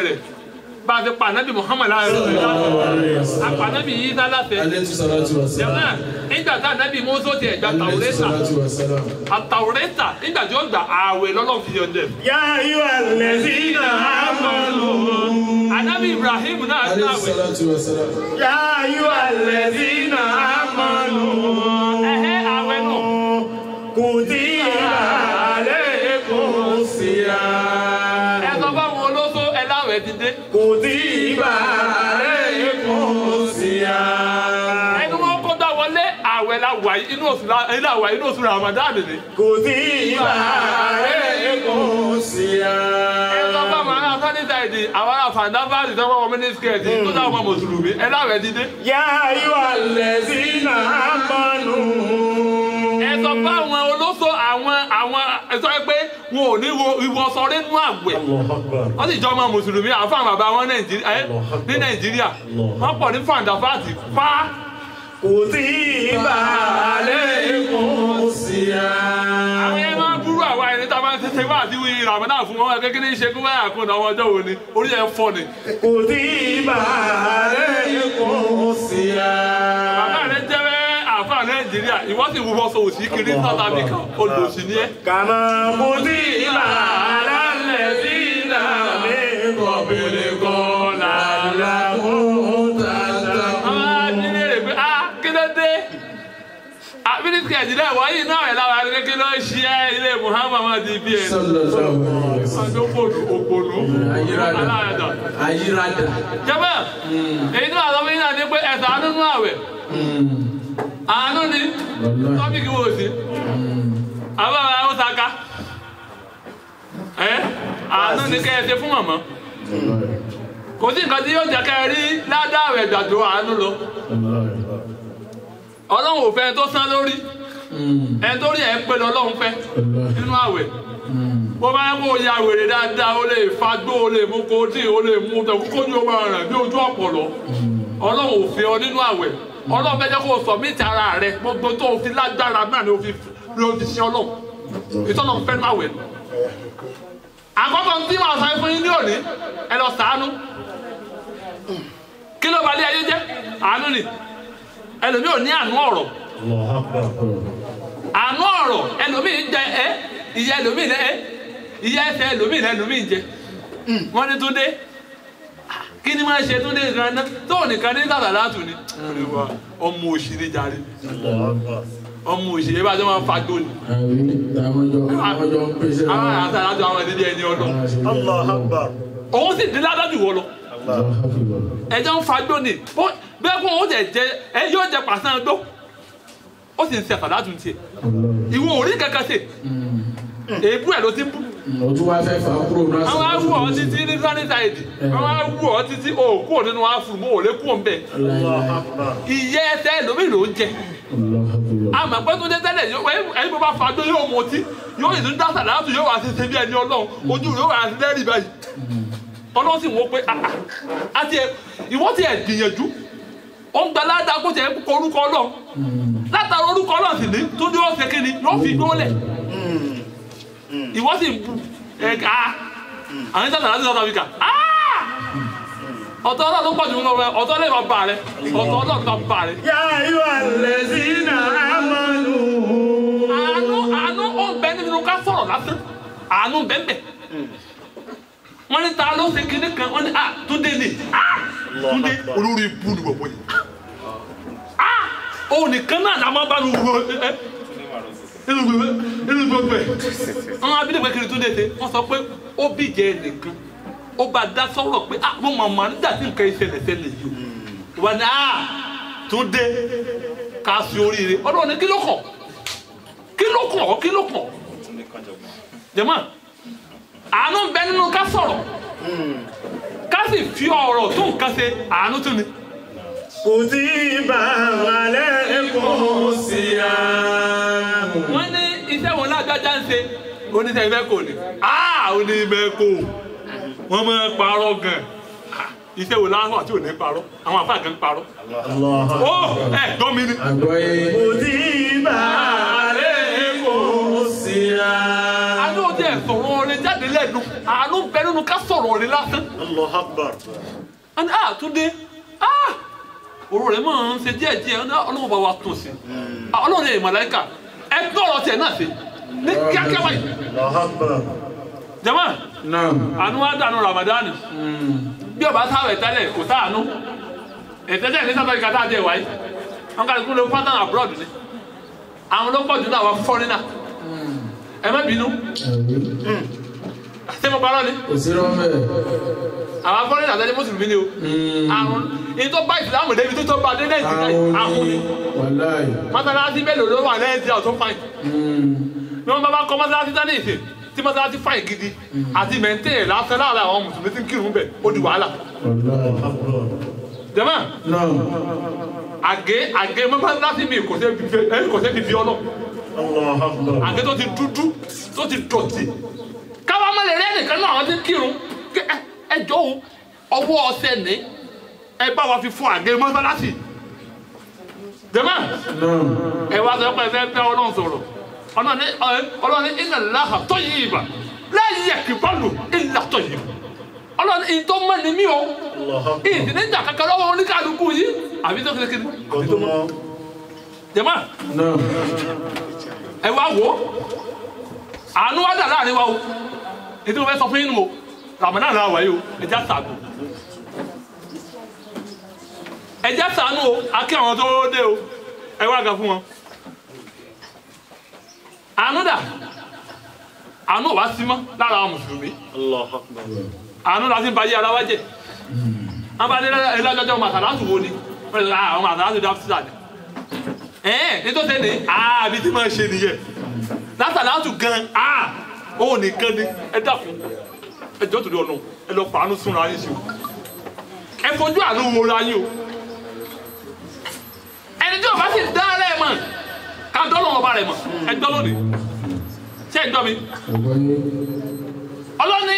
rẹ̀ bá a ti pa ànábì Muhammad àpà ànábì Ìsá láṣẹ. jẹ́wọ́n nígbà tá ànábì Mùsá ti ẹ̀gbà Tàwùrẹ́tà nígbà tí ó gbà ààwẹ̀ lọ́lọ́run fi yọ̀ǹdẹ̀. yá ayú alladhina amanu. ànábì Ibrahim náà gbààwẹ̀. yá ayú alladhina amanu. ààwẹ̀ náà. kutiba alaykumus siyam. ẹ sọ fáwọn olóso ẹ láwẹ̀ ti dé. kutiba alaykumus siyam. ẹni wọn kó dá wọlé ààwẹ̀ la wà inú oṣù Ramadan ni. kutiba alaykumus siyam. ẹ sọ fáwọn ará sọ́nísàìdì àwọn ará fàǹdáfàdì tó wọ́n mínísíkẹ̀tì tó dáwọn ọmọ mùsùlùmí ẹ láwẹ̀ ti dé. yá ayú alladhina amanu. ẹ sọ fáwọn olóso àwọn ẹ sọ pé wọn ò ní ìwọsọ nínú àwẹ̀ wọ́n sì jọ ọmọ mùsùlùmí àwọn fáwọn bàbá wọn ní Nàìjíríà wọ́n pọ̀ ní fàǹdáfàdì fá. kutiba alaykumus siyam. àwọn yẹn máa ń burú àwa ẹni tá a máa ń ṣe wá àti wí Ramadan fún wọn kékeré ní ṣe kó báyà kó náà ọjọ́ wo ni orí ẹ̀ fọ́ ni. kutiba alaykumus siyam. bàbá rẹ jẹ́ àfáà Nàìjíríà ìwọ sì wúwọ́ sọ òsì kiri South Africa olùsí ni ẹ. kama kutiba ala alladhina min qablikum la'allakum tattaqun. àwọn ajínigbé rè pé kí ló dé mínísítì Nàìjíríà wáyé náà ẹ̀ láwọn akékeré ló ṣí ẹ ilé Muhammad bí ẹ. ọjọ́ òpònú ayírada. jẹ́bẹ̀ èyí tó àlọ́ yín náà ni pé ẹ̀sán àánú nú àwẹ̀ àánú ni tọ́pìkì wo sí àwọn àwọn àwọn saka àánú ni kẹ́ ẹ ṣe fún màmá kò sí nǹkan tí yóò jẹ́ kẹ́ ẹ rí ládàá àwẹ̀ gbàdó àánú lọ Ọlọ́run ò fẹ́ tó sán lórí ẹ torí ẹ pé lọ́lọ́run fẹ́ nínú àwẹ̀ bó bá ń kó ya wèrè dáadáa ó lè fagbó ó lè mú kódì ó lè mú tẹkókójú ó máa rìn bí ojú ọ̀pọ̀lọ́ Ọlọ́run ò fẹ́ ọ nínú àwẹ̀ Ọlọ́run fẹ́ jẹ́ kó o submit ara rẹ gbogbo tó o fi lágbára náà ni o fi sin Ọlọ́run ìtọ́nà fẹ́ nínú àwẹ̀. àkọ́kọ́ tí màá sọ fún yín ní òní ẹ lọ ṣàánú kí ló balẹ̀ ayé jẹ́ àánú ni ẹlòmíì ò ní àánú ọ̀rọ̀ àánú ọ̀rọ̀ ẹlòmíì jẹ ìyá ẹlòmíì ìyá ẹsẹ̀ ẹlòmíì jẹ wọ́n ní Túndé kí ni máa ṣe Túndé ìrànná tó nìkan ní sàlàlátù ni ọmọ òṣèré jàre ọmọ òṣèré bá jọ máa fagbó ni àwọn àtàlájọ àwọn ẹni bí ẹni ọlọ òun sì dín ládájú wọ lọ ẹjọ ń fagbó ni bẹ́ẹ̀ kó òun jẹ ẹ yóò jẹ pàṣán gbó ó sì ń ṣe àtàlájù tiẹ̀ ìwọ orí kankan ṣe èébú ẹ̀ ló ti ń bú. ojú wa fẹ́ fà á kúrò náà. àwọn awú ọ títí ní sanitaidi àwọn awú ọ títí òkú ò nínú afuru mọ́ ò lè kú ọ̀ ń bẹ̀. ìyẹ́ ẹsẹ̀ lómi ló ń jẹ. àmọ́ pé tó dé tẹ́lẹ̀ ẹni bó bá fàájọ yóò mú ọtí yóò yìí tún dá sàlátù yóò wá sí ṣe bí ẹni Ọlọ́run ojú yóò wá sí lẹ́rìí báyìí. Ọlọ́run sì wọ́n pé àti ìwọ́n ti ẹ̀ gbìyànjú ó ń gba ládàá kó tiẹ̀ kó orúkọ Ọlọ́run látara orúkọ Ọlọ́run sì ní tó dé ó ṣe kíni yóò fi gbólẹ̀ ìwọ sì bu ẹ̀ka àwọn ìṣẹ̀lẹ̀ láti South Africa ọ̀tọ̀ Ọlọ́run tó pọ̀ jù nínú rẹ ọ̀tọ̀ lè máa bà rẹ ọ̀tọ̀ Ọlọ́run tó bà rẹ. yá ayú allazina amanu. àánú ó ń bẹ nínú ká sọ̀rọ̀ lásán àánú bẹ́ẹ̀ wọ́n ní ta ló ṣe kíní kan wọ́n ní Túndé ni Túndé olórí ibú ni bọ̀bọ̀ yìí òun nìkan náà la máa bá lu inú gbogbo ẹ̀ àwọn abídẹ́gbẹ́ kiri Túndé ṣe wọ́n sọ pé ó bìjẹ́ nìkan ó bá dá sọ̀rọ̀ pé mo màmá nígbà tí nǹkan ìṣẹ̀lẹ̀ ṣẹlẹ̀ yìí o wà ní Túndé ká sí oríire ọlọ́run ní kí ló kàn jẹ̀mọ́ àánú bẹ nínú ká sọ̀rọ̀ ká sì fi ọ̀rọ̀ tó nǹkan ṣe àánú tún ni. kutiba alaykumus siyam. wọ́n ní iṣẹ́ wọn lágbájá ń ṣe oníṣẹ́ ìmẹ́kò ni onímẹ́kò wọ́n máa ń parọ́ gan iṣẹ́ wo láwọn àti òní parọ́ àwọn àfáà kan parọ́. ó gbọ́ mi ni. kutiba alaykumus siyam. àánú òde ẹ̀sọ̀rọ̀ ọ̀rẹ́ jáde lẹ́nu àánú bẹ nínú ká sọ̀rọ̀ rẹ̀ lásán. Allahu Akbar. Ẹni Túndé ọ̀rọ̀ rẹ̀ máa ń ṣe díẹ̀díẹ̀ Ọlọ́run bá wa tún sí Ọlọ́run yẹn màláíkà ẹ gbọ́rọ̀ tiẹ̀ náà sí ní kíákíá báyìí. Allahu Akbar. Jama Naam. àánú wa dànù Ramadan bí ọba sáwẹ̀ tẹ́lẹ̀ kò sáànú ẹ̀tẹ́tẹ́ ní sábà ìkàtà àti ẹ̀wáyé wọn kà lóko ló pátán abroad ni àwọn ló pọ̀ jù náà wà fọ́nínà ẹ má bínú ṣé mo parọ́ ni Òsèré ọmọ ẹ̀. àwọn fọ́nínà àtẹ́lẹ́ mùsùlùmí ni o àrùn ní tó bá ìsìlámù débi tó bá dé Nàìjíríà àrùn ni Wàláì. mọ́sálásí mélòó ló wà Nàìjíríà tó fáìn ní wọn bá kọ́ mọ́sálásí tán ní ìsìn tí mọ́sálásí fáìn gidi àti mẹ́ntẹ́ lásán láàrin àwọn mùsùlùmí tí ń kírun bẹ̀ ó di wàhálà. Jama Naam. àgé mọ́sálásí mi kò ṣe fi fi ọlọ́ Allahu Akbar. àgé tó ti dúdú tó ti dọ̀tí káwá má lè rẹ́ nìkan náà àwọn tí ń kírun ẹ jọ̀ọ́ ọwọ́ ọ̀sẹ̀ ní ẹ bá wa fi fún àgé mọ́sálásí. Jama Naam. ẹ wá sọ pé ẹ fẹ́ bẹ́ Ọlọ́run sọ̀rọ̀ Ọlọ́run ní inna Allaha tayyiban la yaqbalu illa tayyiban Ọlọ́run ní ìtọ́ mọ́ ni mí o ìdí níjà kankan lọ́wọ́ oníkàlùkù yìí àbí tó kékeré àbí tó mọ́. Jama Naam. ẹ wá wò ó àánú wá dà láàrin wa o ètò ìfẹ́ sọ fún yín o Ramadan náà wáyé o ẹ já ṣàánú ẹ já ṣàánú o akí àwọn tó dé o ẹ wá ga fún wọn. Àánú dà àánú wá sí mọ́ lára àwọn mùsùlùmí Allahu Akbar. àánú la ti ń ba yé ara wa jẹ wọn bá dé ẹlẹ́jọ́jọ́ màsàlásù wo ni wọ́n lè sọ àwọn màsàlásù dá sísà ni nítorí ní àbí tí máa ṣe nìyẹn lásàlásù gan òun nìkan ni ẹ dákun ẹ jọ́ torí ọ̀nà ẹ lọ fàánú súnra yín sí o ẹ fojú àánú wo ra yín o ẹni tí o bá sì dá ẹ mọ̀ ká dọ́lọ́ ọba rẹ̀ mọ̀ ẹ gbọ́ lónìí ṣé ẹ gbọ́ mi ọlọ́ni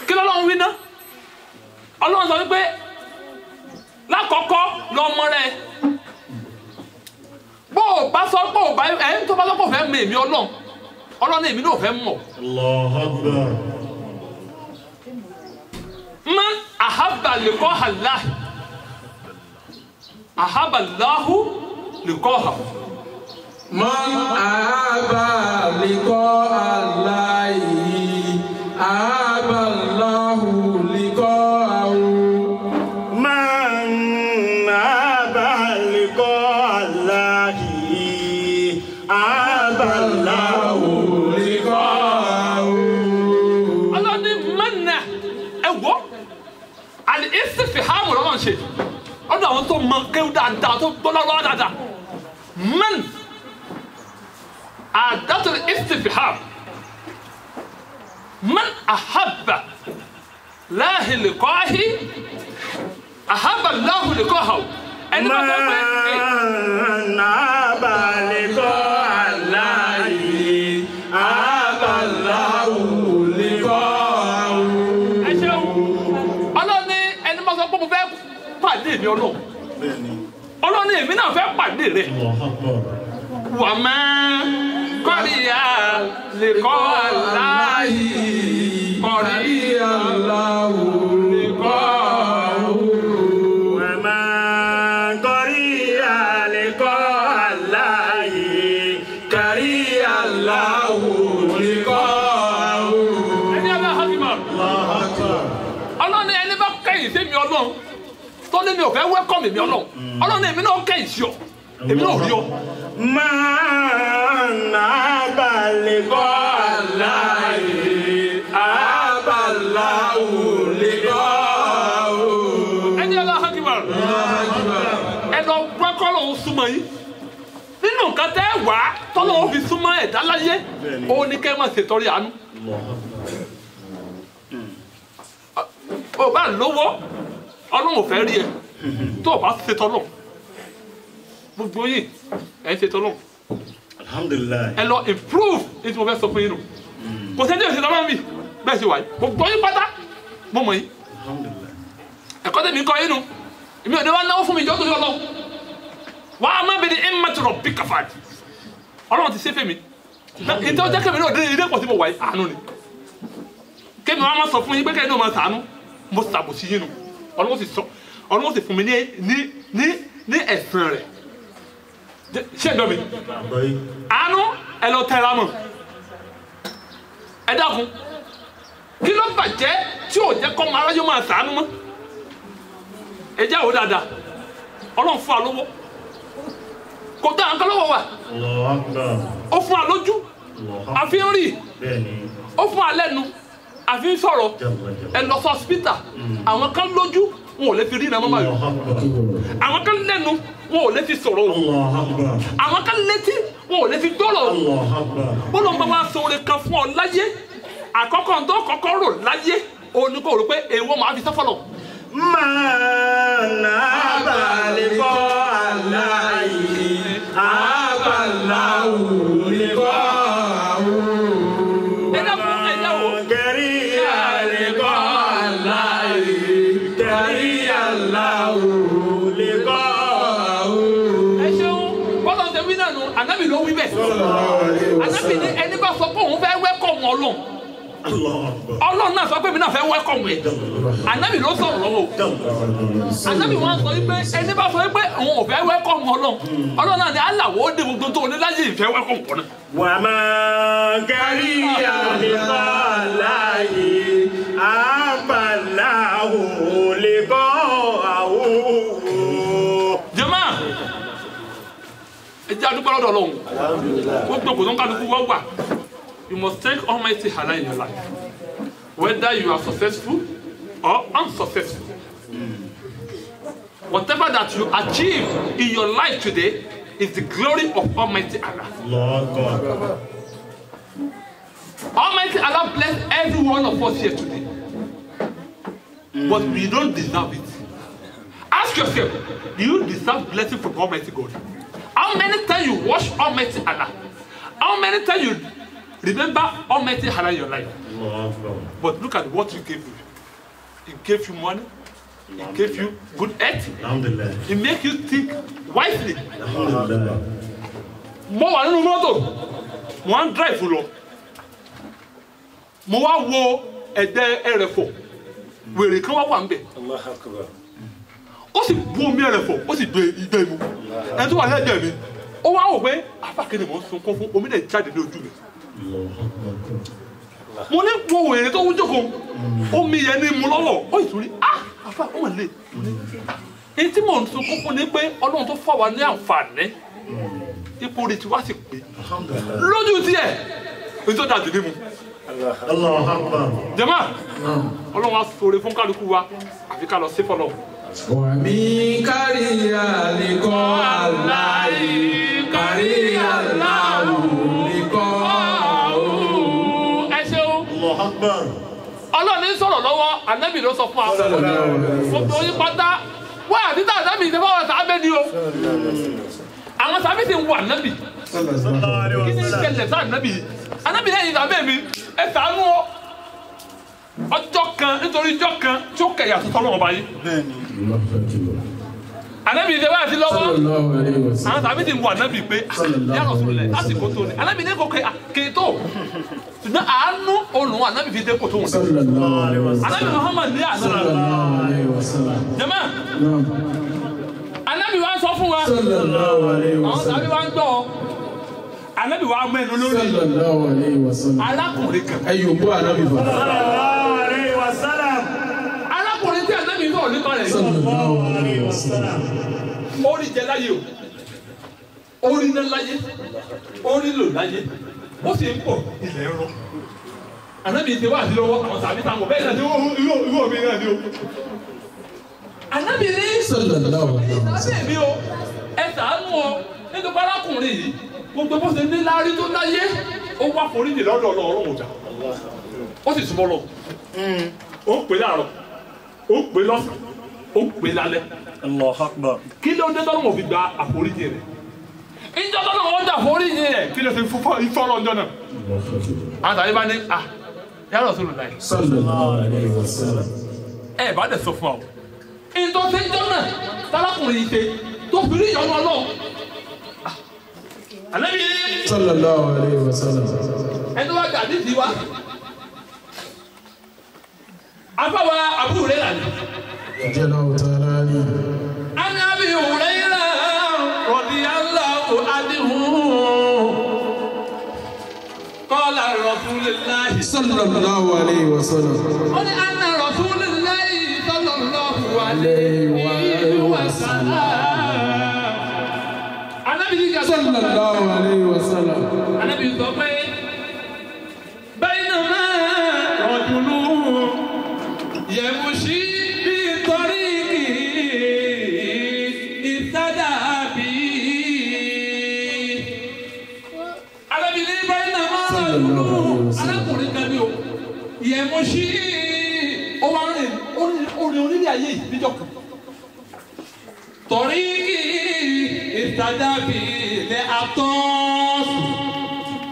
kí lọ́lọ́run wí ná ọlọ́run sọ wípé lákọ̀ọ́kọ́ lọ́mọ rẹ bó o bá sọ pé o bá ẹ tó bá sọ pé o fẹ́ mọ èmi ọlọ́run èmi náà fẹ́ mọ̀. Allahu Akbar. Man ahabba liqa'a Allah ahabba Allahu liqa'ahu. Man ahabba liqa'a Allahi ahabba Allahu liqa'ahu. Man ahabba liqa'a Allahi ahabba Allahu liqa'ahu. Ọlọ́ni mẹ́nà ẹ̀wọ́ al-istifham lọ́wọ́ ṣe ọdún àwọn tó mọ kéwù dáadáa tó gbọ́dọ̀ lọ́wọ́ dáadáa man àdàtò istifham man ahabba Allahi liqa'ahu ahabba Allahu liqa'ahu ẹni bá sọ pé Man ahabba liqa'a Allahi ahabba Allahu liqa'ahu. ẹ ṣeun ọlọ́ni ẹni bá sọ pé mo fẹ́ pàdé mi ọlọ́ni èmi náà fẹ́ pàdé rẹ̀. وما قريا لقاء الله قريا الله لقاءه وما قريا لقاء الله قريا الله لقاءه. ẹni ọlọ́run hakimá ọlọ́ni ẹni bá kẹ́yìn sí mi ọlọ́run tó ní mi ò fẹ́ wẹ́kọ̀mù mi ọlọ́run ọlọ́ni èmi náà kẹ́yìn sí ọ èmi náà rí ọ. Man ahabba liqa'a Allahi ahabba Allahu liqa'ahu. ẹni ọlọ́run hakimá ẹnì ọgbọ́kọ́ lòun súnmọ́ yìí nínú nǹkan tẹ́ wá tọ́lọ́wọ́ fi súnmọ́ ẹ̀dá láyé òun ni kẹ́ ẹ máa ṣètọ́rí àánú. o bá lówó ọlọ́run ò fẹ́ rí ẹ tó o bá ṣètọ́ náà gbogbo yìí ẹ ń ṣètọ́ náà Alhamdulillah. ẹ lọ improve ní tí mo fẹ́ sọ fún yín nù kò sẹ́ni ò ṣètọ́ náà mi bẹ́ẹ̀ ṣe wà yìí gbogbo yín pátá mo mọ̀ yín Alhamdulillah. ẹ̀kọ́ tẹ̀mí kọ́ yín nù èmi ò ní wá náwó fún mi ìjọ́ tó yọ lọ wà á má bẹ ní ẹ̀mẹ́tì rọ̀ bí kàfáàdì ọlọ́run ti ṣe fẹ́ mi ìtọ́ jẹ́ kẹ́mi náà dé ilé pọ̀ tí mo wà yìí àánú ni kémi wá máa sọ fún yín pé kẹ́hìn náà máa sàánú mo ṣàbòsí yín nu ọlọ́wọ́ sì fún mi ní ẹ̀sìn rẹ̀ ṣé gbọ́ mi àánú ẹ lọ tẹra mọ́ ẹ dákun kí ló bàjẹ́ tí ò jẹ́ kọ́ máa ráyọ́ máa sàánú mọ́ ẹ jẹ́ àwọn dáadáa ọlọ́run fún wa lówó kò dá nǹkan lọ́wọ́ wa ó fún wa lójú àfi ń rí ó fún wa lẹ́nu àfi ń sọ̀rọ̀ ẹ lọ sọ hospital àwọn kan lójú wọn ò lè fi rí iná mọ́mọ́ yìí àwọn kan lẹ́nu wọn ò lè fi sọ̀rọ̀ o àwọn kan létí wọn ò lè fi dọ́rọ̀ o bọ́lá ń bá wa sọ orin kan fún ọ láyé àkọ́kọ́ tó kọ́kọ́ rò láyé òun ni kò rò pé èèwọ̀ máa fi sọ́fọ́ lọ. Mana abalikọ alayi abalawu likọ awu. Kẹrí alikọ alayi kẹrí alawu likọ awu. Ẹ ṣeun bọ́lá ń tẹ̀wé náà nù ànábì ló wí bẹ́ẹ̀ ànábì ní ẹni bá sọ pé òun fẹ́ wẹ́kọ̀ wọn lọ. Ọlọ́run náà sọ pé mi náà fẹ́ wẹ́kọ̀mù ẹ̀ ànábì ló sọ̀rọ̀ lọ́wọ́ ànábì wọn sọ pé ẹni bá sọ pé òun ò fẹ́ wẹ́kọ̀mù ọlọ́run náà ni aláwọ̀ ó dé gbogbo tó oníláyé ìfẹ́ wẹ́kọ̀mù pọ̀ náà. Wà á máa kárí àlekọ́ láàyè àbàláwò lẹ́kọ́ àwò. jẹ́mọ́ ẹ jẹ́ àdúgbò lọ́dọ̀ Ọlọ́run gbogbo kò tó ń kálukú wọ́n wà. You must take Almighty Allah in your life, whether you are successful or unsuccessful. Whatever that you achieve in your life today is the glory of Almighty Allah. Lord God. Almighty Allah bless every one of us here today, but we don't deserve it. Ask yourself, do you deserve blessing from Almighty God? How many times you worship Almighty Allah? How many times you remember Almighty Allah in your life? But look at what you gave you. It gave you money. It gave you good health. It makes you think wisely. Mo wà nínú mọ́tò, mo wá ń drive lọ. Mo wá wo ẹ̀dẹ̀ ẹrẹ̀fọ̀. Wèrè kan wá wà ńbẹ̀. Ó sì bu omi ẹrẹ̀fọ̀, ó sì gbé igbe mu. Ẹni tó wà lẹ́gbẹ̀ẹ́ mi, ó wá wò pé afákéde mò ń sunkún fún omi dẹ̀ jáde ní ojú mi. Mo ní wo wèrè tó ń jókòó omi yẹn ní mu lọ́wọ́ ó ìtúrí àfa ó mà lè èyí tí mò ń sunkún fún ni pé Ọlọ́run tó fà wá ní àǹfààní ipò rẹ̀ tí wá sì pé lójú tiẹ̀ èyí tó dájú ní mu. jẹ́mọ́ Ọlọ́run á ṣoore fún kálukú wa àfi ká lọ sí fọlọ́. Wàmí kárí àlékọ́ aláì kárí aláwù lékọ́ àwù. Ẹ ṣeun. Ọlọ́run ní sọ̀rọ̀ lọ́wọ́ ànábì ló sọ fún wa. Gbogbo yín pátá wá àtúntà ànábì ìṣẹ́ fọwọ́ sábẹ́ ni o. Àwọn sábẹ́ ti ń wọ ànábì. Kí ni ìṣẹ̀lẹ̀ sí ànábì? Ànábì lẹ́yìn sábẹ́ mi ẹ ṣàánú o. Ọjọ́ kan nítorí ọjọ́ kan tí ó kẹ̀yà tuntun lọ́wọ́ báyìí. Ànábì ìṣẹ́ wáyà sí lọ́wọ́. Àwọn sábẹ́ ti ń wọ ànábì pé yàrá sọ̀rọ̀ lẹ̀ lásìkò tó ní. Ànábì ní kò kéètò. Ṣùgbọ́n àánú olùwọ̀n ànábì fi dé kò tó wọn. Ànábì Muhammad ní àná. Jẹ́mọ́ ànábì wa sọ fún wa. Àwọn sábẹ́ wa ń gbọ́. Ànábì wa mẹ́nu lórí. Arákùnrin kan. Ẹ yóò bọ́ ànábì fún wa. Arákùnrin tí ànábì náà ní kọ́lẹ̀ yìí. Orí jẹ láyé o. Orí ná láyé. Orí lò láyé. Ó sì ń pọ̀ ilẹ̀ ń rọ. Ànábì ti wá sí lọ́wọ́ àwọn sàbí táwọn bẹ́ẹ̀ náà ní irú omi náà ní o. Ànábì ní ìsàbẹ̀ mi o, ẹ ṣàánú o, nítorí arákùnrin yìí, gbogbo bó ṣe ní láárí tó láyé, ó wá foríjì lọ́dọ̀ Ọlọ́run ọjà. Ó sì súnmọ́ lọ. Ó ń pè láàárọ̀, ó ń pè lọ́sàn-án, ó ń pè lálẹ́. Kí ló dé tọ́lọ́mọ̀ fi gba àforíjì rẹ̀? Ìjọ tó náà wọ́n dà foríjì rẹ̀ kí ló ṣe fífọ́ lọ́jọ́ náà. Àwọn tàbí bá ní ya Rasulullah. Ẹ bá dẹ̀ sọ fún ọ. Ìjọ tó ń jọ náà tálákùnrin yìí ṣe tó fi rí ìyọnu Ọlọ́run. Ànábì Sallallahu alaihi wasallam. ẹni wá gàdí sí wa. afáwa Abu Hurairah ni. Radiyallahu ta'ala anhu. An Abi Hurairah radiyallahu anhu qala Rasulullah Sallallahu alayhi wa sallam. qala anna Rasulullah sallallahu alayhi wa sallam. Anabi diga Sallallahu alayhi wa sallam. Anabi sọ pé baynama rajulun yamshi bi tariqi istada bi. Anabi ní baynama rajulun arákùnrin kan ní o yamshi ó wá rìn orin onílé ayé yìí níjọ́ kan. Tariqi istada bi lẹ́ àtọ́sù.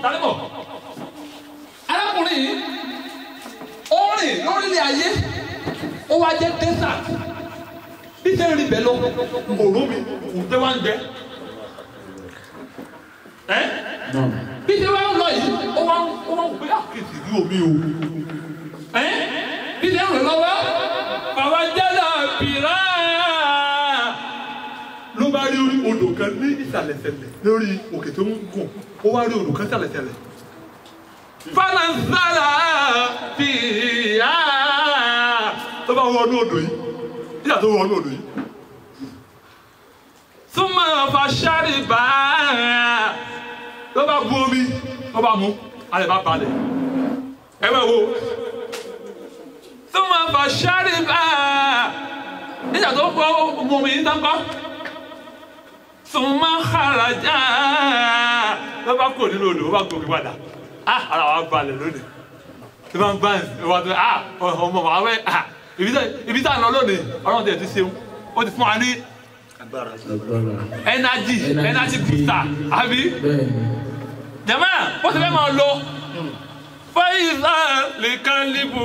Tálíbọ̀ arákùnrin ó rìn lórílẹ̀ ayé ó wá jẹ́ desert bí sẹ́yìn rí bẹ́ẹ̀ lọ òró mi kò tẹ́ wá ń gbẹ bí sẹ́yìn wá ń lọ yìí ó wá ń gbé àkìtì ní omi o bí sẹ́yìn rẹ̀ lọ́wọ́ bàbá jẹ́lá bìrà ló bá rí odò kan ní ìsàlẹ̀sẹ̀lẹ̀ lórí òkè tó ń gùn ó wá rí odò kan ìsàlẹ̀sẹ̀lẹ̀. Fanazala fiya tó bá wọnú odò yìí nígbà tó wọnú odò yìí súnmọ́ fàṣàrìbà tó bá bu omi tó bá mu alẹ́ bá balẹ̀ ẹ bá wo súnmọ́ fàṣàrìbà nígbà tó fọ mu omi yìí tán kọ́ súnmọ́ kharaja tó bá kó nínú odò tó bá gòkè padà. Ara wa balẹ̀ lónìí tí wọ́n bá wà tó ọmọ wa wẹ́ ibi tá à ń lọ lónìí ọlọ́run tẹ̀ ti ṣeun ó ti fún wa ní energy booster àbí jẹ̀mọ́ ó ti fẹ́ máa lọ fáyìlá lè kán líbù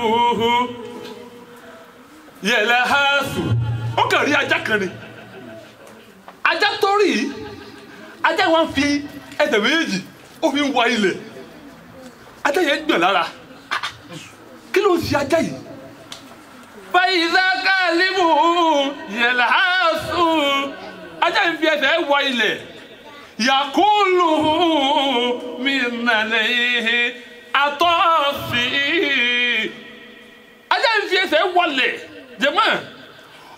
yẹ̀lẹ̀ háàsù ó kàn rí ajá kan ni ajá tó rí ajá wọn fi ẹsẹ̀ méjì ó fi ń wa ilẹ̀. Ajá yẹn gbọ̀n lára kí ló ń ṣe ajá yìí. Fàyíṣà kálíbù yẹ̀lá àṣù ajá yìí fi ẹsẹ̀ wọ ilẹ̀ yàkúlù mi nàlẹ́ àtọ́sí ajá yìí fi ẹsẹ̀ wọlẹ̀ jẹ̀mọ́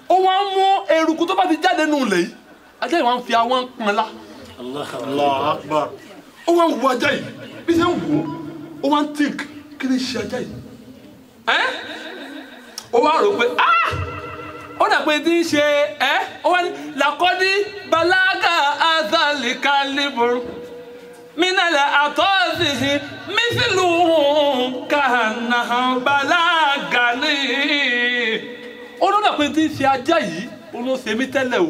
ó wá ń mú eruku tó bá ti jáde nù lẹ̀ yìí ajá yìí wá ń fi àwọn pọnlá. Allahu Akbar. Ó wá ń wo ajá yìí bí sẹ́ ń wò ó wá ń think kí ni ṣe ajá yìí ó wá rò pé ó dà pé tí ń ṣe ó wá ní làkọ́dí balaga azalika libur minala atọ́sí mísìlù kànáà balaga ní. Ó ló dà pé tí ń ṣe ajá yìí ó ló ṣe mí tẹ́lẹ̀ o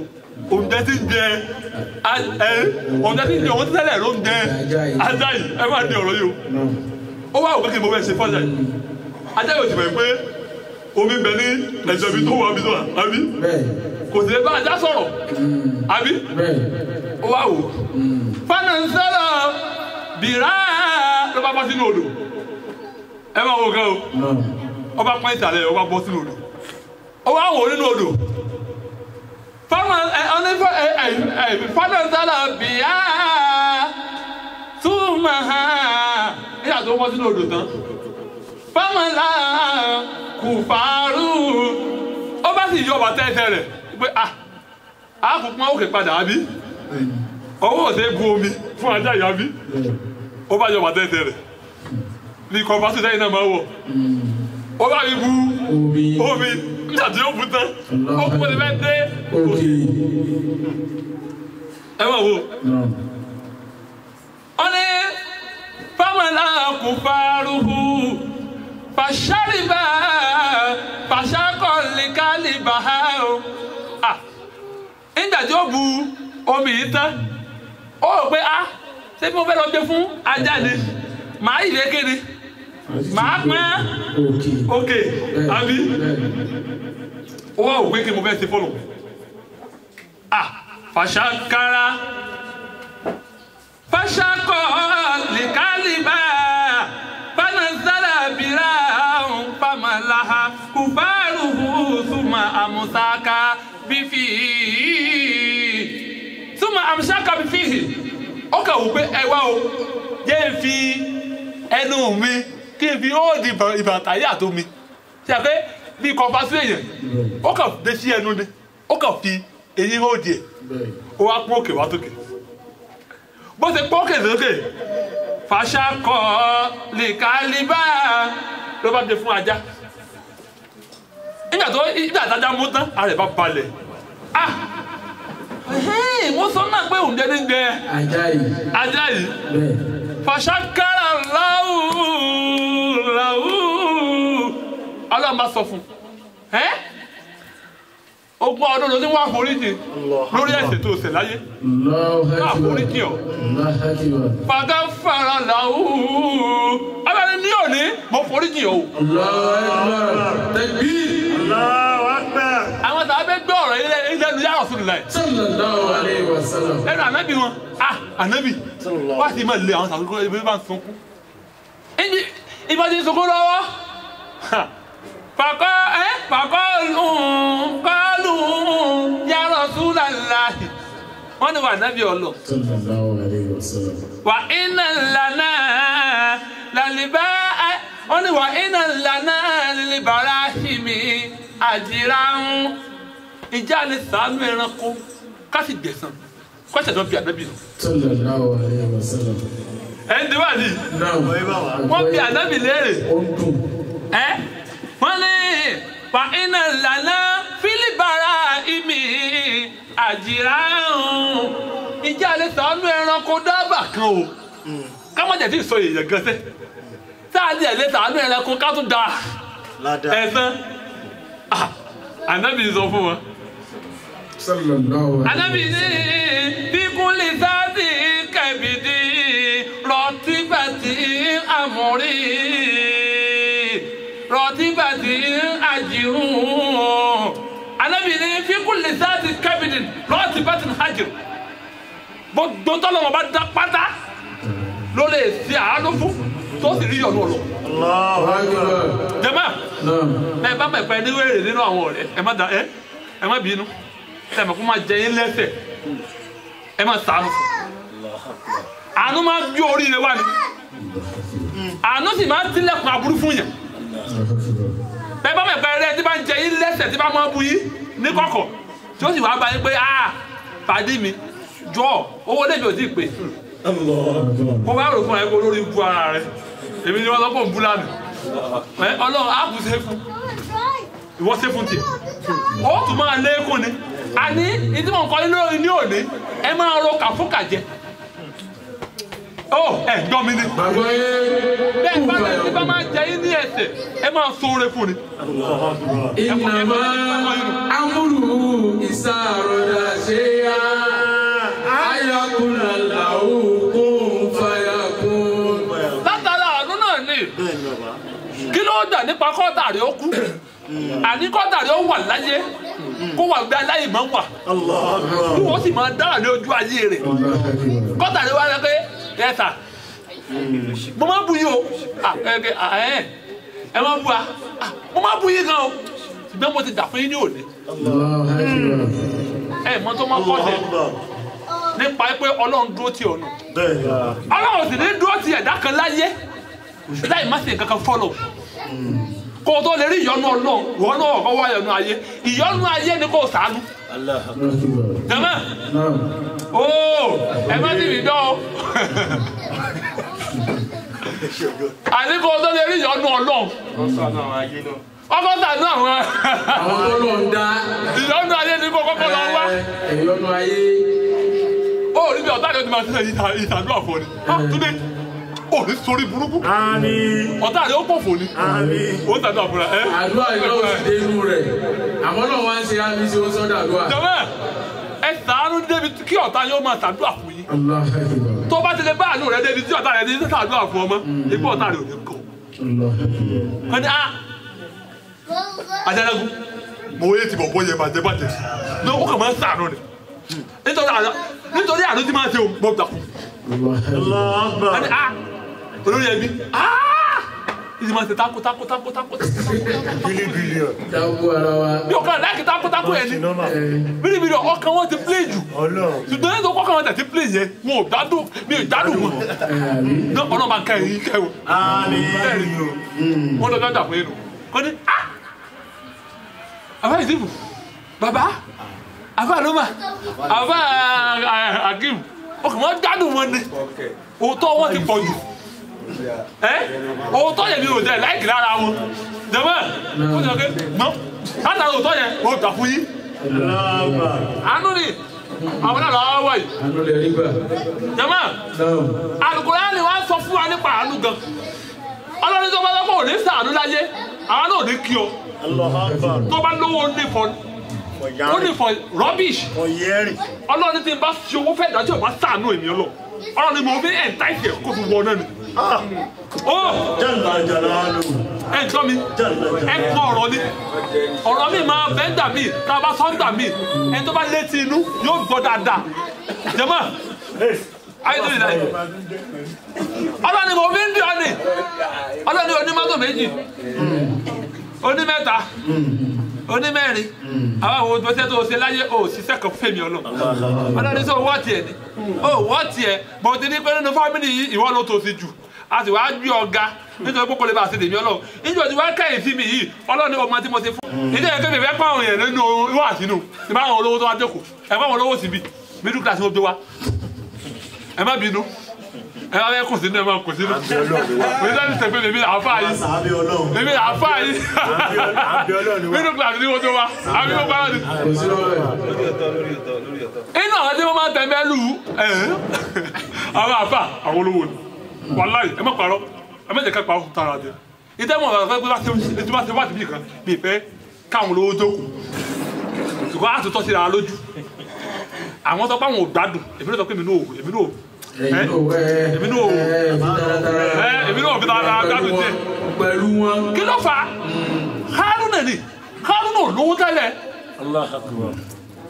oúnjẹ tí ń jẹ oúnjẹ tí ń jẹ òun tẹ́lẹ̀ ló ń jẹ ajá yìí ẹ má di ọ̀rọ̀ yìí o ó wá òkè kí mo fẹ́ ṣe fọ́jà yìí ajá yóò ti mọ̀ pé omi bẹ ní ẹ̀jọ̀ mi tó wà mí tó wà àbí kò sì lè bá ajá sọ̀rọ̀ àbí ó wá wò fanansala bìrà ló bá bọ́ sínú odò ẹ má wò kẹ́ o ó bá pọ́n ìsàlẹ̀ ó bá bọ́ sínú odò ó wá wò nínú odò fanansala bìrà túmọ̀ nígbà tó bọ́ sínú odò tán fámọ́lá kò fàárù ó bá sì yọ bàtà ẹsẹ̀ rẹ̀ pé a kò pọ́n òkè padà àbí ọwọ́ ò ṣe bu omi fún ajá yìí àbí ó bá yọ bàtà ẹsẹ̀ rẹ̀ ní kọ́ńpásí sẹ́yìn náà máa wọ̀ ó bá yí bu omi nígbà tí ó bu tán ó kún ní bẹ́ẹ̀ dé òkè ẹ máa wò ó ní fámọ́lá kò fàárù fàṣàrìbà fàṣàkọ̀lìkàlìbà o nígbà tí ó bu omi yìí tán ó rò pé ṣé bí mo fẹ́ lọ gbé fún ajá ni màá yìí lékèrè màá pín òkè àbí ó wà wò pé kí mo fẹ́ ṣe fọlọ fàṣàkàrà fàṣàkọ̀lìkàlìbà fanazala bìrà famalaha kú baruhu suma amusaka bifihi suma amusaka bifihi ó kà wò pé ẹ wá o jẹ́ n fi ẹnu mi kí n fi ó di ìbàtàyà tó mi ṣe àpé bí kọfà sí èèyàn ó kà dé sí ẹnu ni ó kà fi eyín ó di ẹ̀ ó wá pọ́n òkè wá tókè bó ṣe pọ́n òkè lókè fàṣàkọ lìkàlìbà ló bá dé fún ajá nígbà tájá mú tán ara ẹ̀ bá balẹ̀ ah wọ́n sọ náà pé òun jẹ́ ní gbẹ ajá yìí fàṣàkàrà láwù ọlọ́run bá sọ fún ogún ọdún ló ti wá foríjì lórí ẹ̀ṣẹ̀ tó ṣẹ̀ láyé ká foríjì ọ́ fàgá fara làwù ọlọ́run ní òní mo foríjì ọ́. àwọn tàbí gbé ọ̀rọ̀ ilé ìlú yà Rasulullah sallallahu alaihi wasallam lẹ́nu ànábì wọn ànábì wá sí máa lé àwọn tàbí kúrò ibi bá ń sunkún ìbá ti sunkún lọ́wọ́ fàkọ́lù ya Rasulullah wọ́n ní wà ànábì ọlọ́ sallallahu alaihi wasallam wà iná lànà làlìbá wọ́n ní wà iná lànà lìbàrá hìmí àjìrà ń ìjà lè sàánú ẹranko ká sì gbẹ̀san kọ́ṣẹ̀ tó bí ànábì nù. sallallahu alaihi wasallam ẹni tí wà ní wọ́n bí ànábì léèrè wọ́n ní wà iná lànà fílíbàrà ìmì àjìrà ń ìjà lè sàánú ẹranko dábàá kan o ká má jẹ̀ tí ì sọ èèyàn gan sẹ́ sáà ní ẹ̀ lè sàánú ẹranko ká tún da ẹ̀san ànábì sọ fún wọn. sallallahu alaihi Ànábì ní bíkúnlé sáàtì kẹbìdì rọtíbàtì àmúrí rọtíbàtì àjìrún. Ànábì ní bíkúnlé sáàtì kẹbìdì rọtíbàtì àjìrún. Gbogbo tọ́lọ́wọ́ bá dá pátá ló lè ṣe àánú fún tó sì rí ọ̀nà ọ̀lọ́. Jàmáà ẹ bá mẹ̀pẹ́ ní wéèrè nínú àwọn ọ̀rẹ́ ẹ má bínú tẹ̀mọ̀ kó máa jẹ yín lẹ́sẹ̀ ẹ máa ṣàánú fún àánú máa gbé oríire wá ni àánú sì máa tilẹ̀kùn aburú fún yẹn ẹ bá mẹ̀pẹ́ rẹ tí bá ń jẹ yín lẹ́sẹ̀ tí bá máa bu yín ní kọ̀kọ̀ tí ó sì wá bá yín pé pàdé mi jọ owó lẹ́bi ò tí ì pé kó bá rò fún ẹ kó lórí bu ara rẹ èmi ni wọ́n lọ́pọ̀ ń bú lánàá ọlọ́run á kù sẹ́fù ìwọ sẹ́fù tiẹ̀ ó tún máa lékún ni àní ìdí mọ̀ nǹkan lórí ní òní ẹ máa ro kàfúkà jẹ ó ẹ gbọ́ mi ni bẹ́ẹ̀ bá ní tí bá máa jẹ yín ní ẹsẹ̀ ẹ máa sóore fún ni. innama amruhu iza arada shay'an ayakuna lahu kun fayakun. látara àánú náà ni kí ló dà nípa kọ́tà rẹ̀ ó kú àní kọ́tà rẹ̀ ó wà láyé kó wà gbé aláyè máa ń wà kí wọ́n sì máa dára ní ojú ayé rẹ̀ kọ́tà rẹ̀ wá rẹ̀ pé ẹ sà mo máa bu yín o ẹ máa bu wa mo máa bu yín gan o ṣùgbọ́n mo ti dà fún yín ní òní mọ tó máa kọ́ tẹ̀ nípa pé ọlọ́run dúró ti ọ̀nà ọlọ́run sì ní dúró ti ẹ̀dá kan láyé láì má ṣe nǹkan kan fọ́lọ̀ kó o tó lè rí ìyọ́nú ọlọ́run wọ́n náà kọ́ wá ìyọ́nú ayé ìyọ́nú ayé ni kò ṣàánú. jẹ́mọ́ ẹ má sì rí dán o àní kó o tó lè rí ìyọ́nú ọlọ́run ọkọ sànú àwọn tó lọ ń dá ìyọ́nú ayé ni kò kọ́kọ́ lọ wá ìyọ́nú ayé. ó rí bí ọ̀tá rẹ̀ ti máa ṣe ìtàdúrà fún ni túnde ó ní sórí burúkú ọ̀tá rẹ̀ ó pọ̀ fún ni ó ń tàdúrà fúnra ẹ. àdúrà yóò ti dé inú rẹ̀ àmọ́ náà wá ń ṣe ábísí ó sọ́dọ̀ àdúrà. jọ̀wọ́ ẹ ṣàánú débi kí ọ̀tá yóò máa ṣàdúrà fún yín tó bá ti lè bá àánú rẹ̀ débi tí ọ̀tá rẹ̀ ti ṣàdúrà fún ọmọ ipò ọ̀tá rẹ̀ ò ní kọ́. wọ́n ní Ajanagun mo wéyé ti bọ̀ bọ́ yẹn bàjẹ́ ní ó kàn máa ń ṣàánú ni nítorí àánú tí máa ń ṣe o mo gbà fún. wọ́n ní olórí ẹbí ìdí máa ṣe tako. Bílíbílíọ̀. Dáwọ́ ara wa. bí ọkàn láìkí tako yẹn ni bílíbílíọ̀ ọkàn wọn ti play jù ṣùgbọ́n ẹni tó kọ́kàn wọn tẹ̀ ti play yẹn wọn ò gbádùn mi ò gbádùn wọn náà ọ̀nà máa ń kẹ́ ẹ̀yìn kẹ́wọ̀ wọn lọ gbádùn àpò yẹn nù kọ́ ni àbá ìdìbò bàbá àbá lọ́mà àbá Akeem ọkàn wọn gbádùn wọn ni òótọ́ wọn ti pọ̀ jù òótọ́ yẹn ni ò jẹ́ láìkì lára wọn jẹ́mọ́ ó jẹ́ pé mọ́ látara òótọ́ yẹn ó gbà fún yín àánú ni àwọn náà lọ́wọ́ wọ̀ yìí Àánú lè rí gbà. jẹ́mọ́ Al-Qur'ani wá sọ fún wa nípa àánú gan ọlọ́run tó bá lọ́pọ̀ òní ṣàánú láyé àwọn náà ò ní kí ọ tó bá lówó ó ní for rubbish ọlọ́run tí n bá fi owó fẹ́ dájọ́ ìbá ṣàánú èmi ọlọ́run ni mo fi entice ẹ̀ kó fi wọ náà ni. ẹ gbọ́ mi ẹ kọ́ ọ̀rọ̀ mi máa bẹ́ gbà mí tá a bá sọ́ gbà mí ẹ tó bá létí inú yóò gbọ́ dáadáa jẹ́mọ́ ayé tó lè dá yìí ọlọ́run ni mo fi ń dí ọ ni ọlọ́run ni onímọ́tò méjì onímẹ́ta onímẹ́rin àwọn àwọn òṣìṣẹ́ tó ṣe láyé ò ṣiṣẹ́ kan fẹ́mi ọlọ́run sọ wọ́ tiẹ̀ ni ó wọ́ tiẹ̀ bọ̀ ti ní pé nínú fámìlì yìí ìwọ ló tó ṣe jù a sì wáá gbé ọ̀gá nítorí pé kò lè bá a ṣe tèmi ọlọ́run níjọ́ tí wọ́n kẹ́yìn sí mi yìí ọlọ́run ní ọmọ tí mo ṣe fún ìdí ẹ̀kẹ́ mi fẹ́ pa àwọn èèyàn nínú ìwà àtinú ní bá àwọn olówó tó wá jókòó ẹ̀ fún àwọn olówó síbi middle class ló gbé wa ẹ má bínú ẹ bá fẹ́ kù sínú ẹ má kù sínú mi ní láti sẹ́gbẹ́ èmi àáfà yìí èmi àáfà yìí middle class ni wọ́n tó wa àbí wọ́n bá wà ní. inú àwọn tí wọ́n máa ń tẹ̀ mẹ́lù àwọn àáfà àwọn olówó ni wàláyé ẹ má parọ́ ẹ má jẹ́ ká parọ́ tara dé ìtẹ́wọ̀n ọ̀rọ̀ fẹ́ gbé bá ṣe wá síbí kan bí ìfẹ́ káwọn olówó jókòó ṣùgbọ́n a tún tọ́ síra lójú àwọn sọ pé àwọn ò gbádùn èmi ló sọ pé èmi náà fi tara gbádùn tiẹ̀ pẹ̀lú wọn. kí ló fà á Haruna ni Haruna ò lówó tẹ́lẹ̀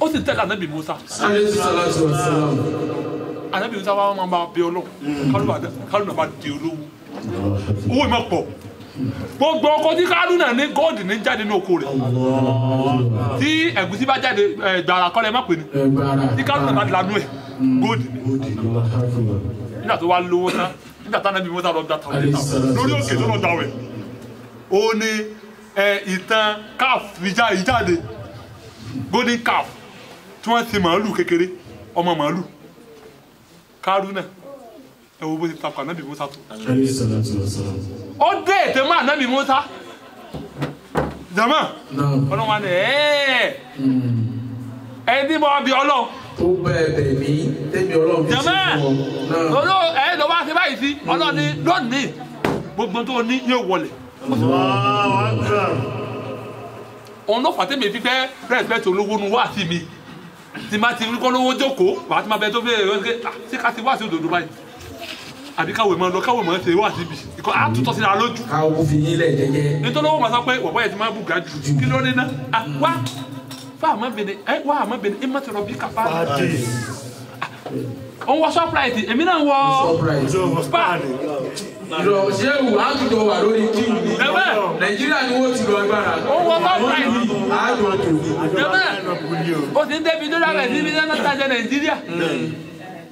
ó sì tẹ́lẹ̀ Ànábì Musa Ànábì Musa wa máa bá bí Ọlọ́run Haruna bá di olówó owó ìmọ̀ pọ̀ gbogbo ọkọ tí Haruna ní góòdì ní jáde ní oko rẹ̀ tí ẹ̀gúsí bá jáde gbàrà kọ́lẹ̀ má pè ní tí Haruna bá lanú ẹ̀ góòdì ní nígbà tó wá lówó tán nígbà tí Ànábì Musa lọ gba tàwọn ìta lórí òkè tó lọ dáwẹ̀ ó ní ìtàn calf ìjáde golden calf tí wọ́n ti màálù kékeré ọmọ màálù Haruna ẹ wo bó ti takò Ànábì Musa tó ó dé ètè mọ́ Ànábì Musa jama ọlọ́run wa ni ẹni mọ́ bí ọlọ́run tó bẹ̀rẹ̀ mí tẹ́mi ọlọ́run jama ẹ lọ bá ṣe báyìí sí ọlọ́run ní lónìí gbogbo tó ní yóò wọlé òun ló fàtẹ́ mi fífẹ́ rẹ́ẹ̀fẹ́tì olówó nu wá sí mi tí má ti rí kọ́ lówó jókòó wàá ti máa bẹ tó bẹ́ẹ̀ rẹ́ ṣé ká ti wá sí òdòdó báyìí àbí káwé máa lọ káwé máa ṣe wá síbi ìkọ́ àtúntọ́ sí ara lójú. káwọ́ fi yín lẹ̀ jẹ́jẹ́. nítorí owó máa sọ pé wọ̀pọ̀ yẹn ti máa bùgà jù kí ló ní ná wá àmọ́ bẹ̀rẹ̀ wá àmọ́ bẹ̀rẹ̀ ẹ má ti rọ bí kápá. òun wọ Shoprite èmi náà wọ spa. ìrọ̀ ṣéwù àtúntò wà lórí kíni ní Nàìjíríà ni wọ́n ti lọ agbára. òun wọ Shoprite. àádọ́ o ti ń débi tó dábẹ̀ sí ibi náà tajà Nàìjíríà.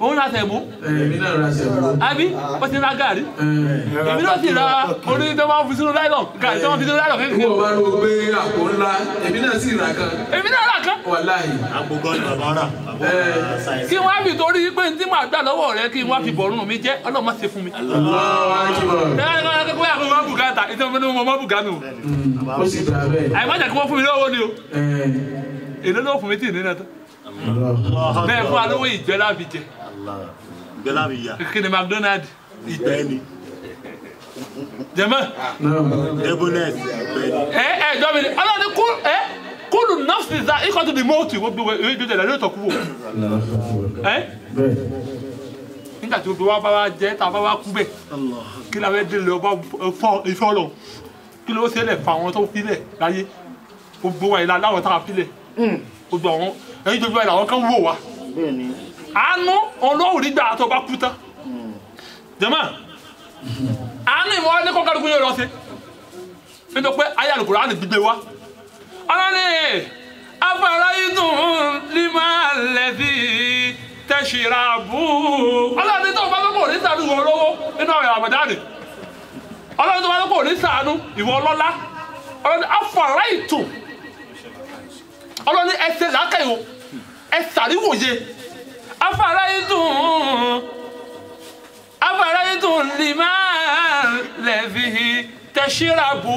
òun ra sẹ̀mú. èmi náà ra sẹ̀mú. àbí ó ti ra gàrí. èmi náà sì ra orí tó máa fi sínú láìlọ́n gàrí tó máa fi sínú láìlọ́n kékeré. wọ́n bá lọ gbé àpò ńlá èmi náà sì ra kan. èmi náà ra kan. wàláhì. àgbògán ni bàbá rà. kí wọ́n á fi torí pé ní tí màá gbà lọ́wọ́ rẹ kí wọ́n á fi bọ̀rùn mi jẹ́ Ọlọ́run má ṣe fún mi. ó sì gbà bẹ́ẹ̀. àìmájà kí wọ́n fún mi lọ́wọ́ ni o. èlé ló fún mi tí ì nínú ẹ̀tọ́. bẹ́ẹ̀ fún alówó ìjẹ́ láfi jẹ. gbẹ́lá mi yá. kí ni McDonald ìgbẹ́ ni. jẹ́mọ́. debonet ìgbẹ́ ni. jọ́ mi ni ọlọ́ni kúlù nọ́ọ̀sì za ikọ̀ tó di mọ́ọ̀tì wọ́n gbé ìjọba ìlànà ìtọ́kù wò. nígbà tí obìnrin wa bá wa jẹ́ tá a bá wa kú bẹ́ẹ̀ kí la fẹ́ délé ọba ìfẹ́ Ọlọ́run kí ló ṣẹlẹ̀ fa àwọn tó filẹ̀ láyé gbogbo wa ìlà láwọn tá a filẹ̀ gbogbo àwọn ẹ̀yin tó fi wáyé làwọn kan wò wá àánú Ọlọ́run nígbà tó bá kú tán jẹ́mọ́ àánú ìmọ̀ ní kọ́kàlùkù yóò lọ sí nítorí pé ayé Al-Qur'an gbígbé wa ọlọ́ni afara'aytum lima alladhi tashrabu ọlọ́ni tó bá lọ́kọ̀ ní sàánú ìwọ olówó nínú ọ̀rẹ́ Ramadani ọlọ́ni tó bá lọ́kọ̀ ní sàánú ìwọ ọlọ́lá ọlọ́ni afara'aytum ọlọ́ni ẹsẹ̀ làákàyò ẹsàríwòye afara'aytum lima alladhi tashrabu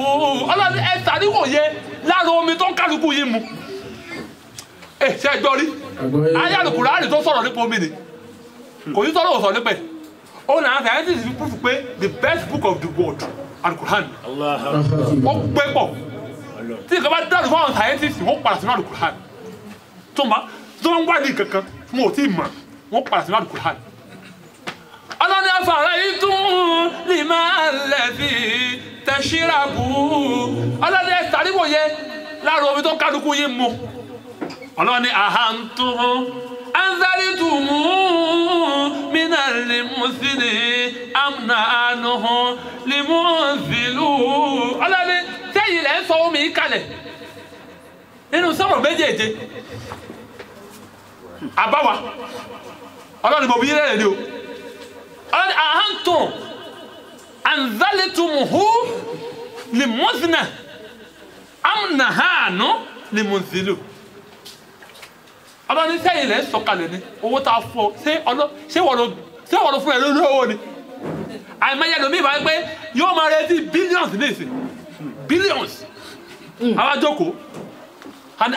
ọlọ́ni ẹsàríwòye lára omi tó ń kálukú yìí mu ṣe gbọ́ rí ayé Al-Qur'an tó sọ̀rọ̀ nípa omi ni kò ní sọ̀rọ̀ òsọ̀ nípa ẹ̀ ó náà scientists fi proof pé the best book of the world Al-Qur'an ó gbé pọ̀ tí nǹkan bá dàrú fún àwọn scientists wọ́n padà sínú Al-Qur'an tó ń wádìí kankan fún òtí ìmọ̀ wọ́n padà sínú Al-Qur'an ọlọ́ni afara'aytum lima alladhi tashrabu ọlọ́ni ẹ̀ sàríwòye lára omi tó kálukú yìí mu ọlọ́ni ahantum anzaltumu minal muzni am nahnu limunzilun ọlọ́ni sẹ́yìn lẹ́ sọ omi kalẹ̀ nínú sọ́rọ̀ méjèèje àbáwa ọlọ́ni mo bí rẹ̀ ni o ọlọ́ni ahantum anzaltumuhu limuzni am nahnu limunzilun ọlọ́ni sẹ́yìn lẹ́ sọ̀kalẹ̀ ni owó tá a fọ ṣé wọ́n lọ fún ẹ lórí owó ni àìmọye lomi ìbáyé pé yóò máa retí billions ní ìsìn billions àwọn àjọkò àni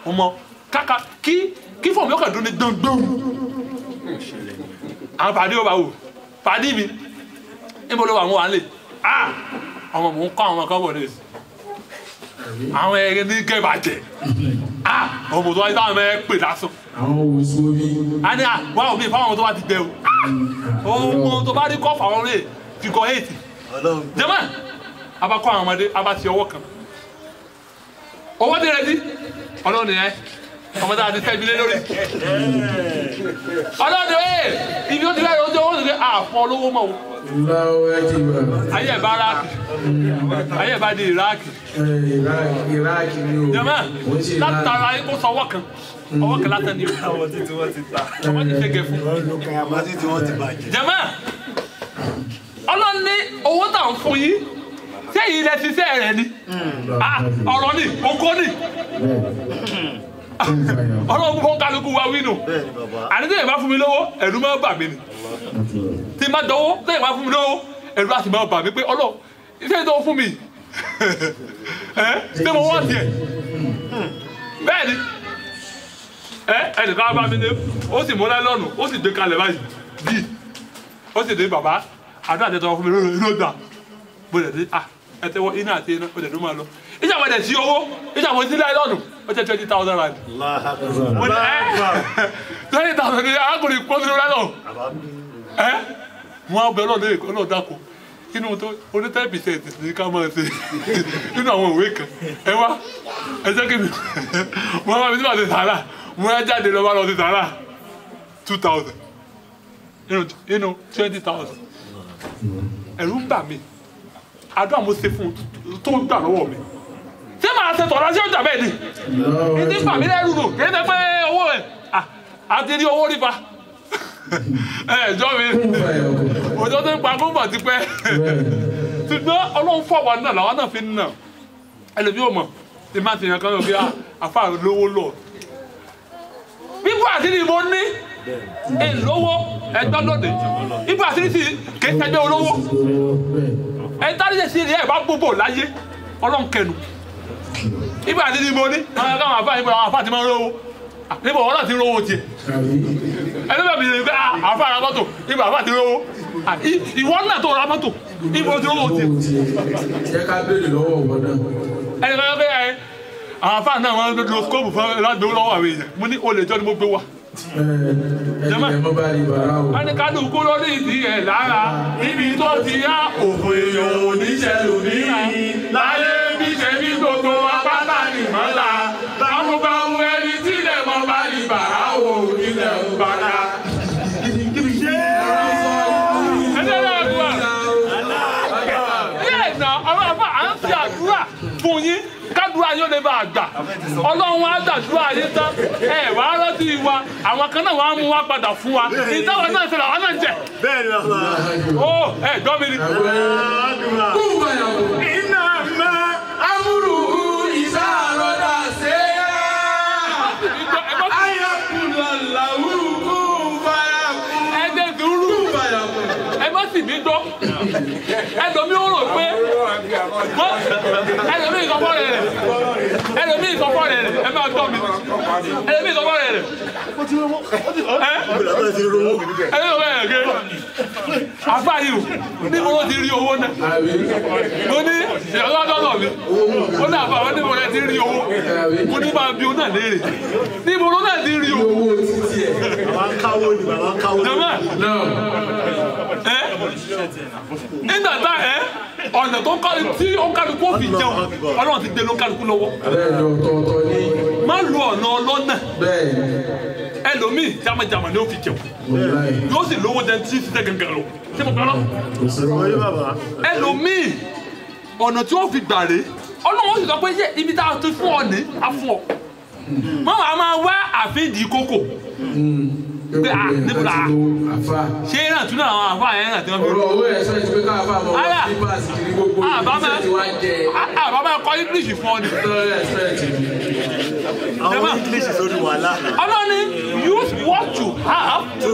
ọmọ kàkà kí fọ̀mù yọkàn dún ní dandan àwọn pàdé ó bá wò pàdé mi níbo ló wà wọ́n wà ń lè ọmọ mò ń kọ́ àwọn kan bọ̀ ní ìsìn àwọn ẹ̀rẹ́ ní gẹ́bàjẹ́ ọmọ tó wáyé táwọn ẹ̀rẹ́ pè lásán àwọn òṣòrí a ní wà omi ìfáwọn ọmọ tó wá ti gbẹ o ọmọ tó bá rí kọ́ fàwọn rẹ̀ fi kọ́ 8 jẹ́mọ́ abakọ́ àwọn ọmọdé abá ti ọwọ́ kan owó dé rẹ̀ sí ọlọ́run ẹ̀ ọmọ tá a ti tẹ́bi lé lórí ọlọ́run ibi ó ti rẹ̀ lójú owó ti àfọ́ olówó mọ́ o ayé ẹ̀ bá ráàkì ayé ẹ̀ bá di ìráàkì jẹ́mọ́ látara ikú sọ ọwọ́ kan látẹ̀ ní o ọwọ́ títí wọ́n ti ta ọwọ́ ti ṣẹ́gẹ̀ fún jẹ́mọ́ ọlọ́run ní owó tà ń fún yín ṣé ilẹ̀ ṣiṣẹ́ rẹ̀ ni ọ̀rọ̀ ni oko ni ọlọ́run fún kálukú wa wínú àti tẹ́yìn bá fún mi lówó ẹ̀rù máa bà mí ni tí n bá dánwó tẹ́yìn bá fún mi lówó ẹ̀rù láti máa bà mí pé ọlọ́run iṣẹ́ tó fún mi ṣé mo wọ́n tiẹ̀ bẹ́ẹ̀ ni ẹnìkan bá mi ní ó sì mú láìlọ́nù ó sì gbé kalẹ̀ báyìí bíi ó sì dé bàbá àdúrà tẹ́tọ́ fún mi lórí inú ọgbà bóyá dé ẹ tẹ́wọ́ iná àti iná ó dẹ̀ ló máa lọ ìjàmbá dẹ̀ sí owó ìjàmbá sí láìlọ́nù ó jẹ́ 20,000 rand. 20,000 ni arákùnrin kó sínú láìlọ́nù wọn á bẹ ọlọ́run dáko inú tó oní 10% ní ká máa ṣe nínú àwọn òwe kan ẹ wá ẹ jẹ́ kí ni wọ́n máa fi sí àti sàrà wọ́n á jáde lọ́wọ́ lọ sí sàrà 2,000 nínú 20,000 ẹ̀rù ń bà mí àdúrà mo ṣe fún tó gbà lọ́wọ́ mi ṣé màá ṣe tọ̀rọ̀ sí ọjà bẹ́ẹ̀ ni ní bà mí lẹ́rù nù kí ẹ pé owó ẹ̀ àti rí owó nípa jọ mi òjò tó ń pa gómìnà ti pẹ́ ṣùgbọ́n ọlọ́run fún àwa náà làwọn náà fi ń nà ẹlòmíì ò mọ̀ tí máa ti yàn kan lọ bí àfa lówó lọ bíbú àti ni mo ní èlówó ẹgbẹ́ lóde bíbú àti ni sì kéé sẹ́gbẹ́ olówó ẹ̀ńtàdíjẹ́ sí ilé ẹ̀ bá gbogbo láyé ọlọ́run kẹnu ibà àti ni mo ní àwọn àfa ti máa ń rówó níbo wọn náà ti ń rówó tiẹ̀ ẹni bẹ́ẹ̀ mi lè gbé àfa ra mọ́tò ibà àfa ti rówó ìwọ náà tó ra mọ́tò ibo ti rówó tiẹ̀. jẹ́ ká béèrè lọ́wọ́ wọn náà. ẹni kan bẹ́ẹ̀ àwọn àfa náà wọn lo skóòpù fún láti gbé lọ́wọ́ àwọn èèyàn mo ní olè jọ ni mo gbé wá. Ẹni kálukú lórí ìdí ẹ̀ lára níbi tó ti yá òfò èèyàn oníṣẹ́lú mìíràn láyé bí ṣe bí gbogbo apáta nìmọ́lá bámúbámú ẹni tí ilẹ̀ mọ́ bá ní bàrá wò nílẹ̀ ń bàrá. Ẹni ẹ̀rọ ẹ̀kú wa. Ilé ẹ̀sán ọ̀rọ̀ àfà à ń ṣe àdúrà lè bá a gbà ọlọ́run á dàdúrà yín tán ẹ wà á rántí wa àwọn kan náà wà á mú wa padà fún wa ìtawọ̀ náà ṣẹlẹ̀ àwọn náà jẹ. bẹ́ẹ̀ ni bàbá. ó ẹ gbọ́ mi ni. iná mẹ́ amúrú ìsàrọ̀dà ṣe é. ayọ̀kùnrin làwùrù kú fàyà kú. ẹgbẹ́ dùrù ẹ má sì mí gbọ́ ẹlòmí ó rò pé ẹlòmí ìsọfọ́ rẹ̀ ẹlòmí ìsọfọ́ rẹ̀ ẹ máa gbọ́ mi ẹlòmí ìsọfọ́ rẹ̀ àfáà yìí ní mo ló ti rí owó náà mo ní ìyọ́lọ́dọ́nà mi ó ní àfáà wọn ní mo lè ti rí owó mo ní máa bí o náà léèrè ní mo ló náà ti rí owó. bàbá ń káwó ni bàbá ń káwó ni. nígbà tá ọ̀nà tó tí ó kálukú ó fi jẹun ọlọ́run ti gbé ló kálukú lọ́wọ́ má lu ọ̀nà ọlọ́nà ẹlòmíì jamajama ni ó fi jẹun yóò sì lówó dẹ tí sísẹ gẹ́gẹ́ lọ ṣé mo gbọ́dọ̀ ẹlòmíì ọ̀nà tí ó fi gbàre ọlọ́run ó sì sọ pé yé ibi tá a ti fún ọ ní a fún ọ mọ àwọn máa wá àfíìdì kókò pé a níbo la ṣé náà tún náà àwọn àfa yẹn náà tí wọn fi rú. owó ẹ̀ sọ ìṣẹ́ ká àfa àmọ́ wọn ní báàsì kiri gbogbo ìṣẹ́ tí wọ́n jẹ. àbá máa kọ́ English fún ọ ni. àwọn English sórí wàhálà. ọlọ́ni use what you have to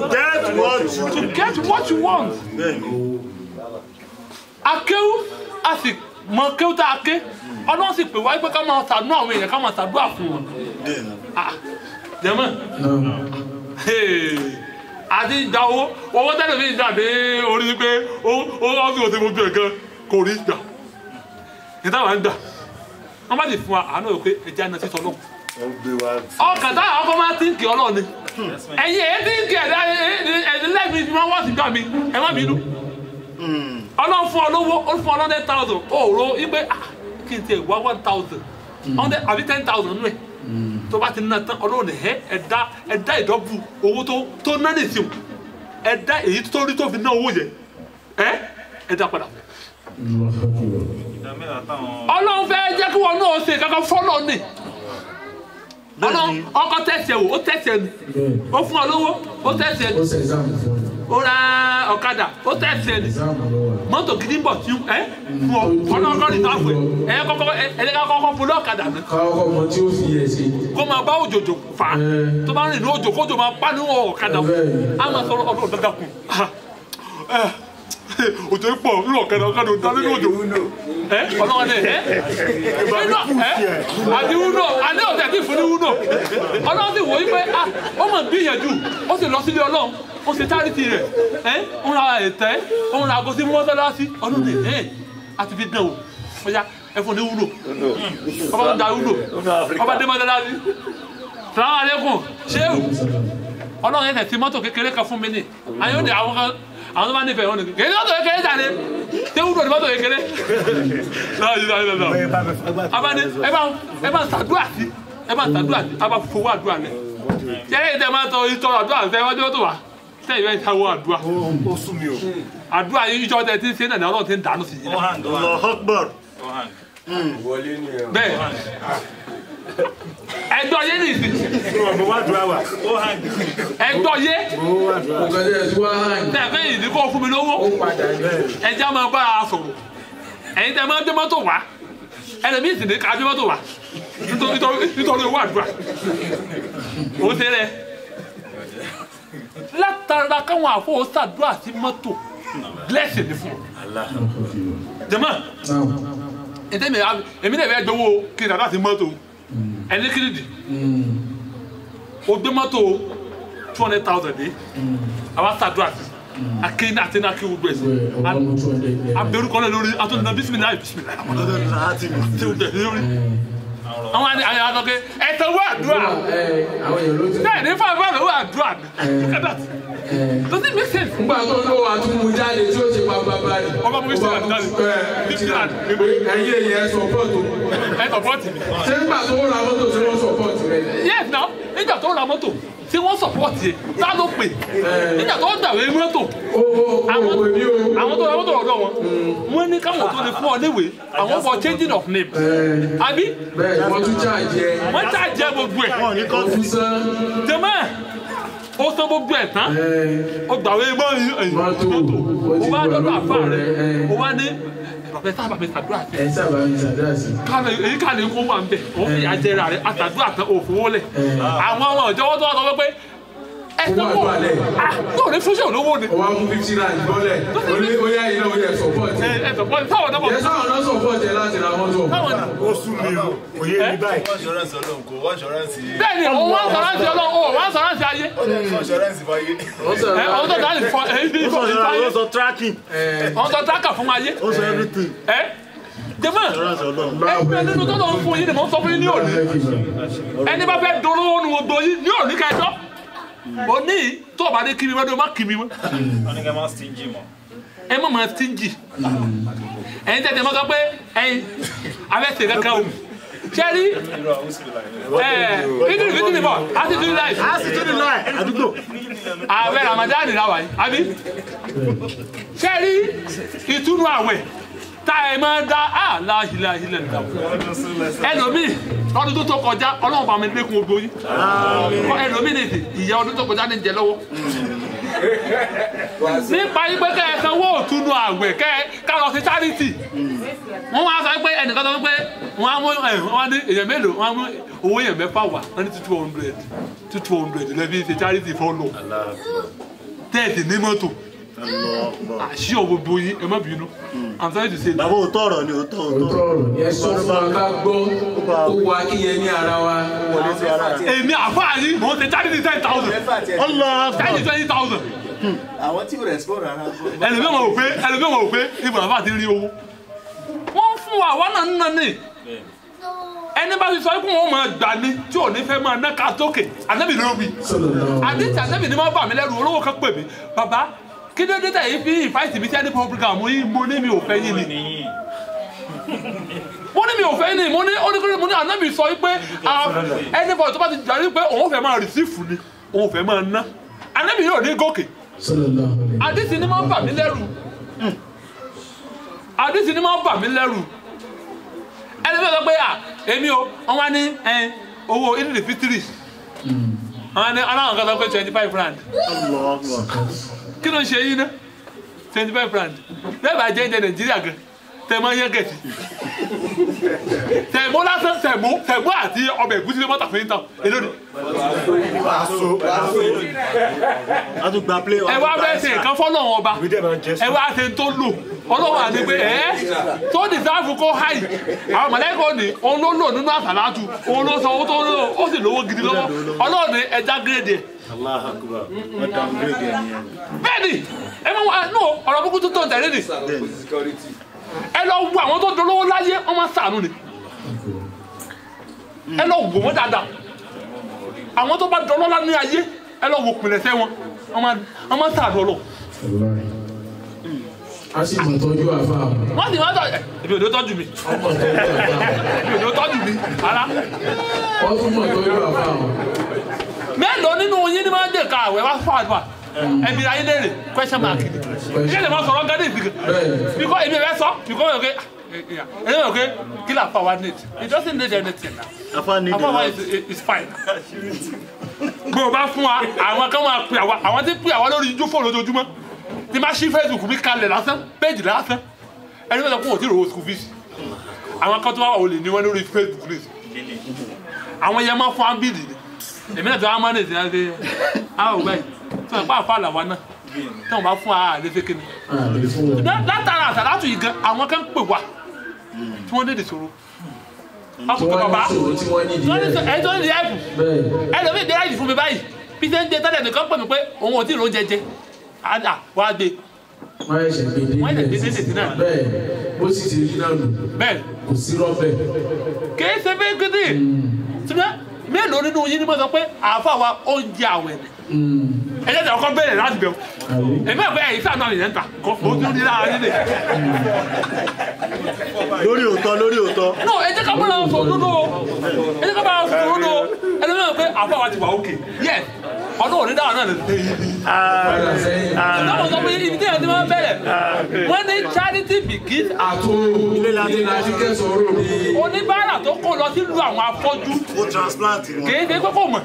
get what you want. akéwù a sì mọ kéwù tá a ké ọlọ́run sì pè wáyé pé ká máa ṣàdúrà àwọn èèyàn ká máa ṣàdúrà fún wọn. jẹ́mọ̀ àti ìgbà owó tẹ́lẹ̀ fi jáde orí pé ó lọ́sùn òsè mo bẹ̀rẹ̀ gan kò rí gbà ìta wà ń gbà wọ́n bá ti fún wa àánú rẹ̀ pé ẹ̀jẹ̀ àná sísọ lọ́wọ́ ọkàn táwọn ọkọ máa ti ń kì ọlọ́ọ̀ ni ẹ̀yin èyí ti ń kì ẹ̀dá lẹ́ẹ̀mí ti máa wọ́n sí gbà mí ẹ̀ má bínú ọlọ́run fún ọ lówó ó fún ọ 100,000 òòró wípé kí n tiẹ̀ wá 1,000 àbí 10,000 nù ẹ̀ tó bá ti ná tán ọlọ́run ẹ̀dá ìdọ́bù owó tó ná nìsín ẹ̀dá èyí tó rí tó fi ná owó yẹn ẹ̀dá padà. ọlọ́run fẹ́ jẹ́ kí wọn náà ṣe kankan fọ́lọ́ ni ọlọ́run ọkọ tẹ̀sẹ̀ wò ó tẹ̀sẹ̀ ni ó fún ọ lówó ó tẹ̀sẹ̀ ni ó ra ọ̀kadà ó tẹ̀sẹ̀ ni mọ́tò gidi ń bọ̀ tí fún ọ ọlọ́run kọ́ ni tó àfọ̀ ẹ̀ kọ́kọ́ fún lọ́ọ̀kadà mi. káwọ́ ọmọ tí ó fi yẹ sí. kó máa bá òjòjò fà á tó bá rìn ní òjò kójò máa pa nínú ọ̀kadà á máa sọ ọlọ́run dandan kù òjò pọ̀ nínú ọ̀kadà ọ̀dá nínú òjò ọlọ́run àti wúnò àti ọ̀tẹ̀ tí fún ní wúnò ọlọ́run sì wò ó pé ó mọ̀ gbìyànjú ó sì lọ sílé ọlọ́run ó ṣe charity rẹ̀ ó ra ẹ̀tẹ́ ó ra àgọ́ sí mọ́sálásí ọlọ́run àti fi dán o ọjà ẹ̀fọn ní wúnò ọba tó da wúnò ọba dé mọ́sálásí sàlámù alẹ́kùn ṣéwù ọlọ́run ẹ̀sẹ̀ tí mọ́tò kékeré kan fún mi ní ayọ́dẹ àwọn tó bá nífẹ̀ẹ́ wọn ni kèé mọ́tò kékeré jáde tí wúlò ní mọ́tò kékeré abáni ẹ bá ṣàdúrà sí a bá fowó àdúrà rẹ yẹ́rẹ́ ìtẹ́ máa tọ ìtọ́ àdúrà fẹ́ wọ́n tó wà tẹ́ ìwé ìtawọ́ àdúrà ó sún mi o. àdúrà ìjọ tẹ ti ń ṣe náà ní ọlọ́run ti ń dànù sí i. bẹ́ẹ̀ ẹ̀dọ́ yé ní ìsìn. ẹ̀dọ́ yé. tẹ̀fẹ́ ìdí kò fún mi lówó. ẹja máa bá a sọ̀rọ̀. ẹ̀yin tẹ̀ máa gbé mọ́tò wá. ẹlẹ́mí ìsìn ní ká gbé mọ́tò wá. nítorí owó àdúrà. ó ṣe rẹ̀. látara káwọn àfọwọ́ ṣàdúrà sí mọ́tò blessing ni fún ọ. jẹ́mọ́ èmi náà fẹ́ gbowó kí n ṣàdúrà sí mọ́tò ẹni kírìdì o gbé mọ́tò 200,000 dé àwa ṣàdúrà sí akéwìn àti náà kéwù gbèsè abẹ́rù kọ́lẹ̀ lórí àtúndínlá bisimilayi tí o gbẹ̀ lórí àwọn àyà àtọ́kẹ́ ẹ̀tọ́ wọ àdúrà bẹ́ẹ̀ ní fún àbúrò wọ àdúrà does it make sense. nígbà tó ló wà tún mú jáde tí ó ti pa bàbá rẹ̀. ọba mú ìṣẹ̀lẹ̀ jáde. ẹ̀yin èyí ẹ̀ sọ̀pọ̀tù. ẹ̀ sọ̀pọ̀tù mi. ṣé nígbà tó ra mọ́tò tí wọ́n sọ̀pọ̀tù rẹ̀. yes now nígbà tó ra mọ́tò tí wọ́n sọ̀pọ̀tì ẹ̀ tá ló pè nígbà tó dàwé mọ́tò àwọn tó ra mọ́tò lọ́dọ̀ wọn wọ́n ní káwọn tó lè fún ọ níwèé àwọn for changing of name àbí wọ́n tún ṣáàjẹ́ gbogbo ẹ̀ jẹ́mọ́ ó sọ gbogbo ẹ̀ tán ó gbàwé mọ́tò ó wá lọ́dọ̀ àfà rẹ̀ ó wá ní bàbá sábà mi ṣàdúrà sí èyí kà ní kó wà ń bẹ̀ ó fi àjẹrà rẹ̀ àtàdúrà tán òfowó lẹ̀ àwọn ọmọ ìjọwọ́ tó wà sọ pé yóò ní fúnṣẹ́ olówó ni. o wa mú 50 rand bọ́lẹ̀ o yá yìí náà o yẹ support. support táwọn náà bọ̀. yẹ sáwọn náà support ẹ láti ra mọ́tò. ó sún mi o kò yé mi báyìí. wọ́n ṣọ́ránsì ọlọ́run kò wọ́n ṣọ́ránsì. bẹ́ẹ̀ni òun wọ́n ṣọ́ránsì ọlọ́run o wọ́n ṣọ́ránsì ayé. wọ́n ṣọ́ránsì fáyé. ọ̀hún tó dáhùn fọ ó sọ tracking. ọ̀hún tó tracker fún ayé. ó sọ everything. jẹ́fọ́ ẹgbẹ́ nínú tó lọ fún yín ni mò ń sọ fún yín ní òní ẹni bá fẹ́ dolówó nu gbogbo yín ní òní kẹjọ òní tó o bá dé kiri wẹ́dọ̀ má kiri wẹ́. ẹ má máa stingy ẹ̀yin tẹ̀sí mọ́ sọ pé ẹ̀yin abẹ́sẹ̀ kankan o sẹ́rí ìdílé bọ̀ attitude life àdúgbò. ààwẹ̀ Ramadan la wà yìí àbí sẹ́rí ìtúnu àwẹ̀ tá ẹ máa dá láhìláhìlẹ̀ nìkan ẹlòmíì ọdún tó kọjá ọlọ́run bá mi lékun ogbó yìí ẹlòmíì nìyí ìyá ọdún tó kọjá ní jẹ lọ́wọ́ nípa yí pé kẹ́ ẹ sanwó òtúnu àwẹ̀ kẹ́ ẹ ká lọ sí charity wọ́n wá sọ pé ẹnìkan sọ pé wọ́n á mú wọ́n ní èèyàn mélòó wọ́n á mú owó èèyàn mẹ́fà wà wọ́n ní 200 lẹ́bí ṣe charity fọ́lọ́ tẹ́ẹ̀tì ní mọ́tò àṣì ògbógbó yín ẹ má bínú I'm sorry to say that. bàbá òótọ́ ọ̀rọ̀ ni òótọ́ ọ̀rọ̀. yẹ sọ fún wa ká gbọ́ ó wà kíyẹn ní ara wa. èmi àfáà yín mò ń ṣe charity 10,000 charity 20,000. àwọn tí ò respond rárá. ẹlòmíràn wò pé ibùdó àfáà ti rí owó wọ́n fún wa àwọn náà ń nà ní ẹni bá ti sọ pé wọn máa gbà ní tí ò ní fẹ́ máa ná ká tókè ànábì ló wí àdìsí ànábì ni máa bà mí lẹ́rù olówó kan pè mí bàbá kí ló dé tẹ̀yìn fi ìfáìtì mi sí ẹni program yìí mo ní mi ò fẹ́ yín ni mo ní mi ò fẹ́ yín ni mo ní ànábì sọ pé ẹni bọ̀ tó bá ti darí pé òun fẹ́ máa rìsífù ni òun fẹ́ máa ná ànábì yóò ní gòkè àdìsí ni máa bà mí lẹ́rù àdìsí ni máa bà mí lẹ́rù ẹni fẹ́ sọ pé èmi o wọ́n wá ní owó ìdílé fitiri wọ́n ní aláwọn kan sọ pé 25 rand kí ló ń ṣe yín ná 25 rand bẹ́ẹ̀ bá jẹ́ ìjẹ Nàìjíríà gan tẹ̀mọ́ yẹn gẹ̀ẹ́sì tẹ̀mọ́ lásán tẹ̀mọ́ àti ọbẹ̀ ẹ̀gúsí ló mọ́ta fún yín tán èló ni. ẹ wá bẹ́ẹ̀ ṣe nǹkan fọ́lọ́run ọba ẹ wá ṣe tó lò ọlọ́wọ́ àti pé tó ní sáfù kó háì àwọn mọ̀lẹ́kọ̀ọ́ ni òun ló lò nínú àsàlátù òun ló sọ owó tó lò ó sì lówó gidi lọ́wọ́ ọlọ́run ní ẹja gírèdì ẹ̀. bẹ́ẹ̀ni ẹ máa wá nù ọ̀rọ̀ kúkú tó ń tẹ̀lé ni ẹ lọ wo àwọn tó dolówó láyé wọ́n máa ṣàánú ni ẹ lọ wò wọ́n dáadáa àwọn tó bá dọlọ́lá ní ayé ẹ lọ wò pìlẹ̀sẹ̀ wọn wọ́n máa ṣàánú ọlọ́ a sì mọ̀ tọ́jú àfa. wọ́n sì máa tọ́ ẹ̀mí ò ní tọ́jú mi ẹ̀mí ò ní tọ́jú mi ara. wọ́n tún mọ̀ tọ́jú àfa wọn. mélòó nínú yín ni máa ń dè ká àwẹ̀ wá fún àdúrà ẹ̀mí ayé léèrè question mark ni ilé ìdè máa sọ̀rọ̀ gádé ìsìnkú bíkọ́ èmi rẹ̀ sọ bíkọ́ mi ò ké ẹ̀yẹ́ mi ò ké kí lè àfa wa need it doesn't need anything now àfa wa is fine. bó o bá fún wa àwọn kan máa pè àwa àwọn tí pè àwa lórí ijó fóònù lójoojúmọ́ tí máa ṣí Facebook mi kalẹ̀ lásán péjì lásán ẹni wọ́n sọ pé wọ́n ti rò ó school fees àwọn kan tó wà wọ́n lè ní wọ́n lórí Facebook ní àwọn yẹn máa fún ábìlì ni èmi náà tó wá máa ní ìsìn àti àwọn ògbà yìí tí wọ́n pa àfa àlàwà náà tí wọ́n bá fún àlẹ́fẹ́ kéde látara àtàlátù yìí gan àwọn kan pè wá tí wọ́n dédè sọ̀rọ̀ ọkùnrin bàbá ẹni tó ní ẹ̀bù ẹlòmíì dé láì fún mi báyìí bí sẹ́ ń dé tẹ́lẹ̀ nìkan pè mí pé òun ò tí ì rò jẹjẹ ada wàá gbé. wọ́n yẹ ṣe gbé dé bẹ́ẹ̀ bó sì ti rí náà nù bẹ́ẹ̀ kò sí rọ́bẹ̀. kìí ṣe bẹ́ẹ̀ gidi ṣùgbọ́n mélòó nínú yín ni mo sọ pé àáfà wa ó ń jẹ àwẹ̀ ni ẹ jẹ́ ọkọ bẹ̀rẹ̀ láti bẹ̀rù èmi àgbẹ̀ ẹ̀yìn sáà náà nìyẹn ta kò fojú ní láàárín nílé. lórí òótọ́. no ẹ jẹ́ ká bá wọn sọ òdodo ẹ jẹ́ ká bá wọn sọ òdodo ẹni mẹ́rin pé àbá wa ti wà òkè yes ọdún òní dáhùn náà lè ṣe ìdáhùn sọ pé ibi tí èèyàn ti máa ń bẹ̀rẹ̀ wọ́n ní charity begins at home. ilé láti kẹsàn-án rò ní. oníbàárà tó kó lọ sílùú àwọn afọ́jú ó transplant ni. kì í ṣe kókó mọ̀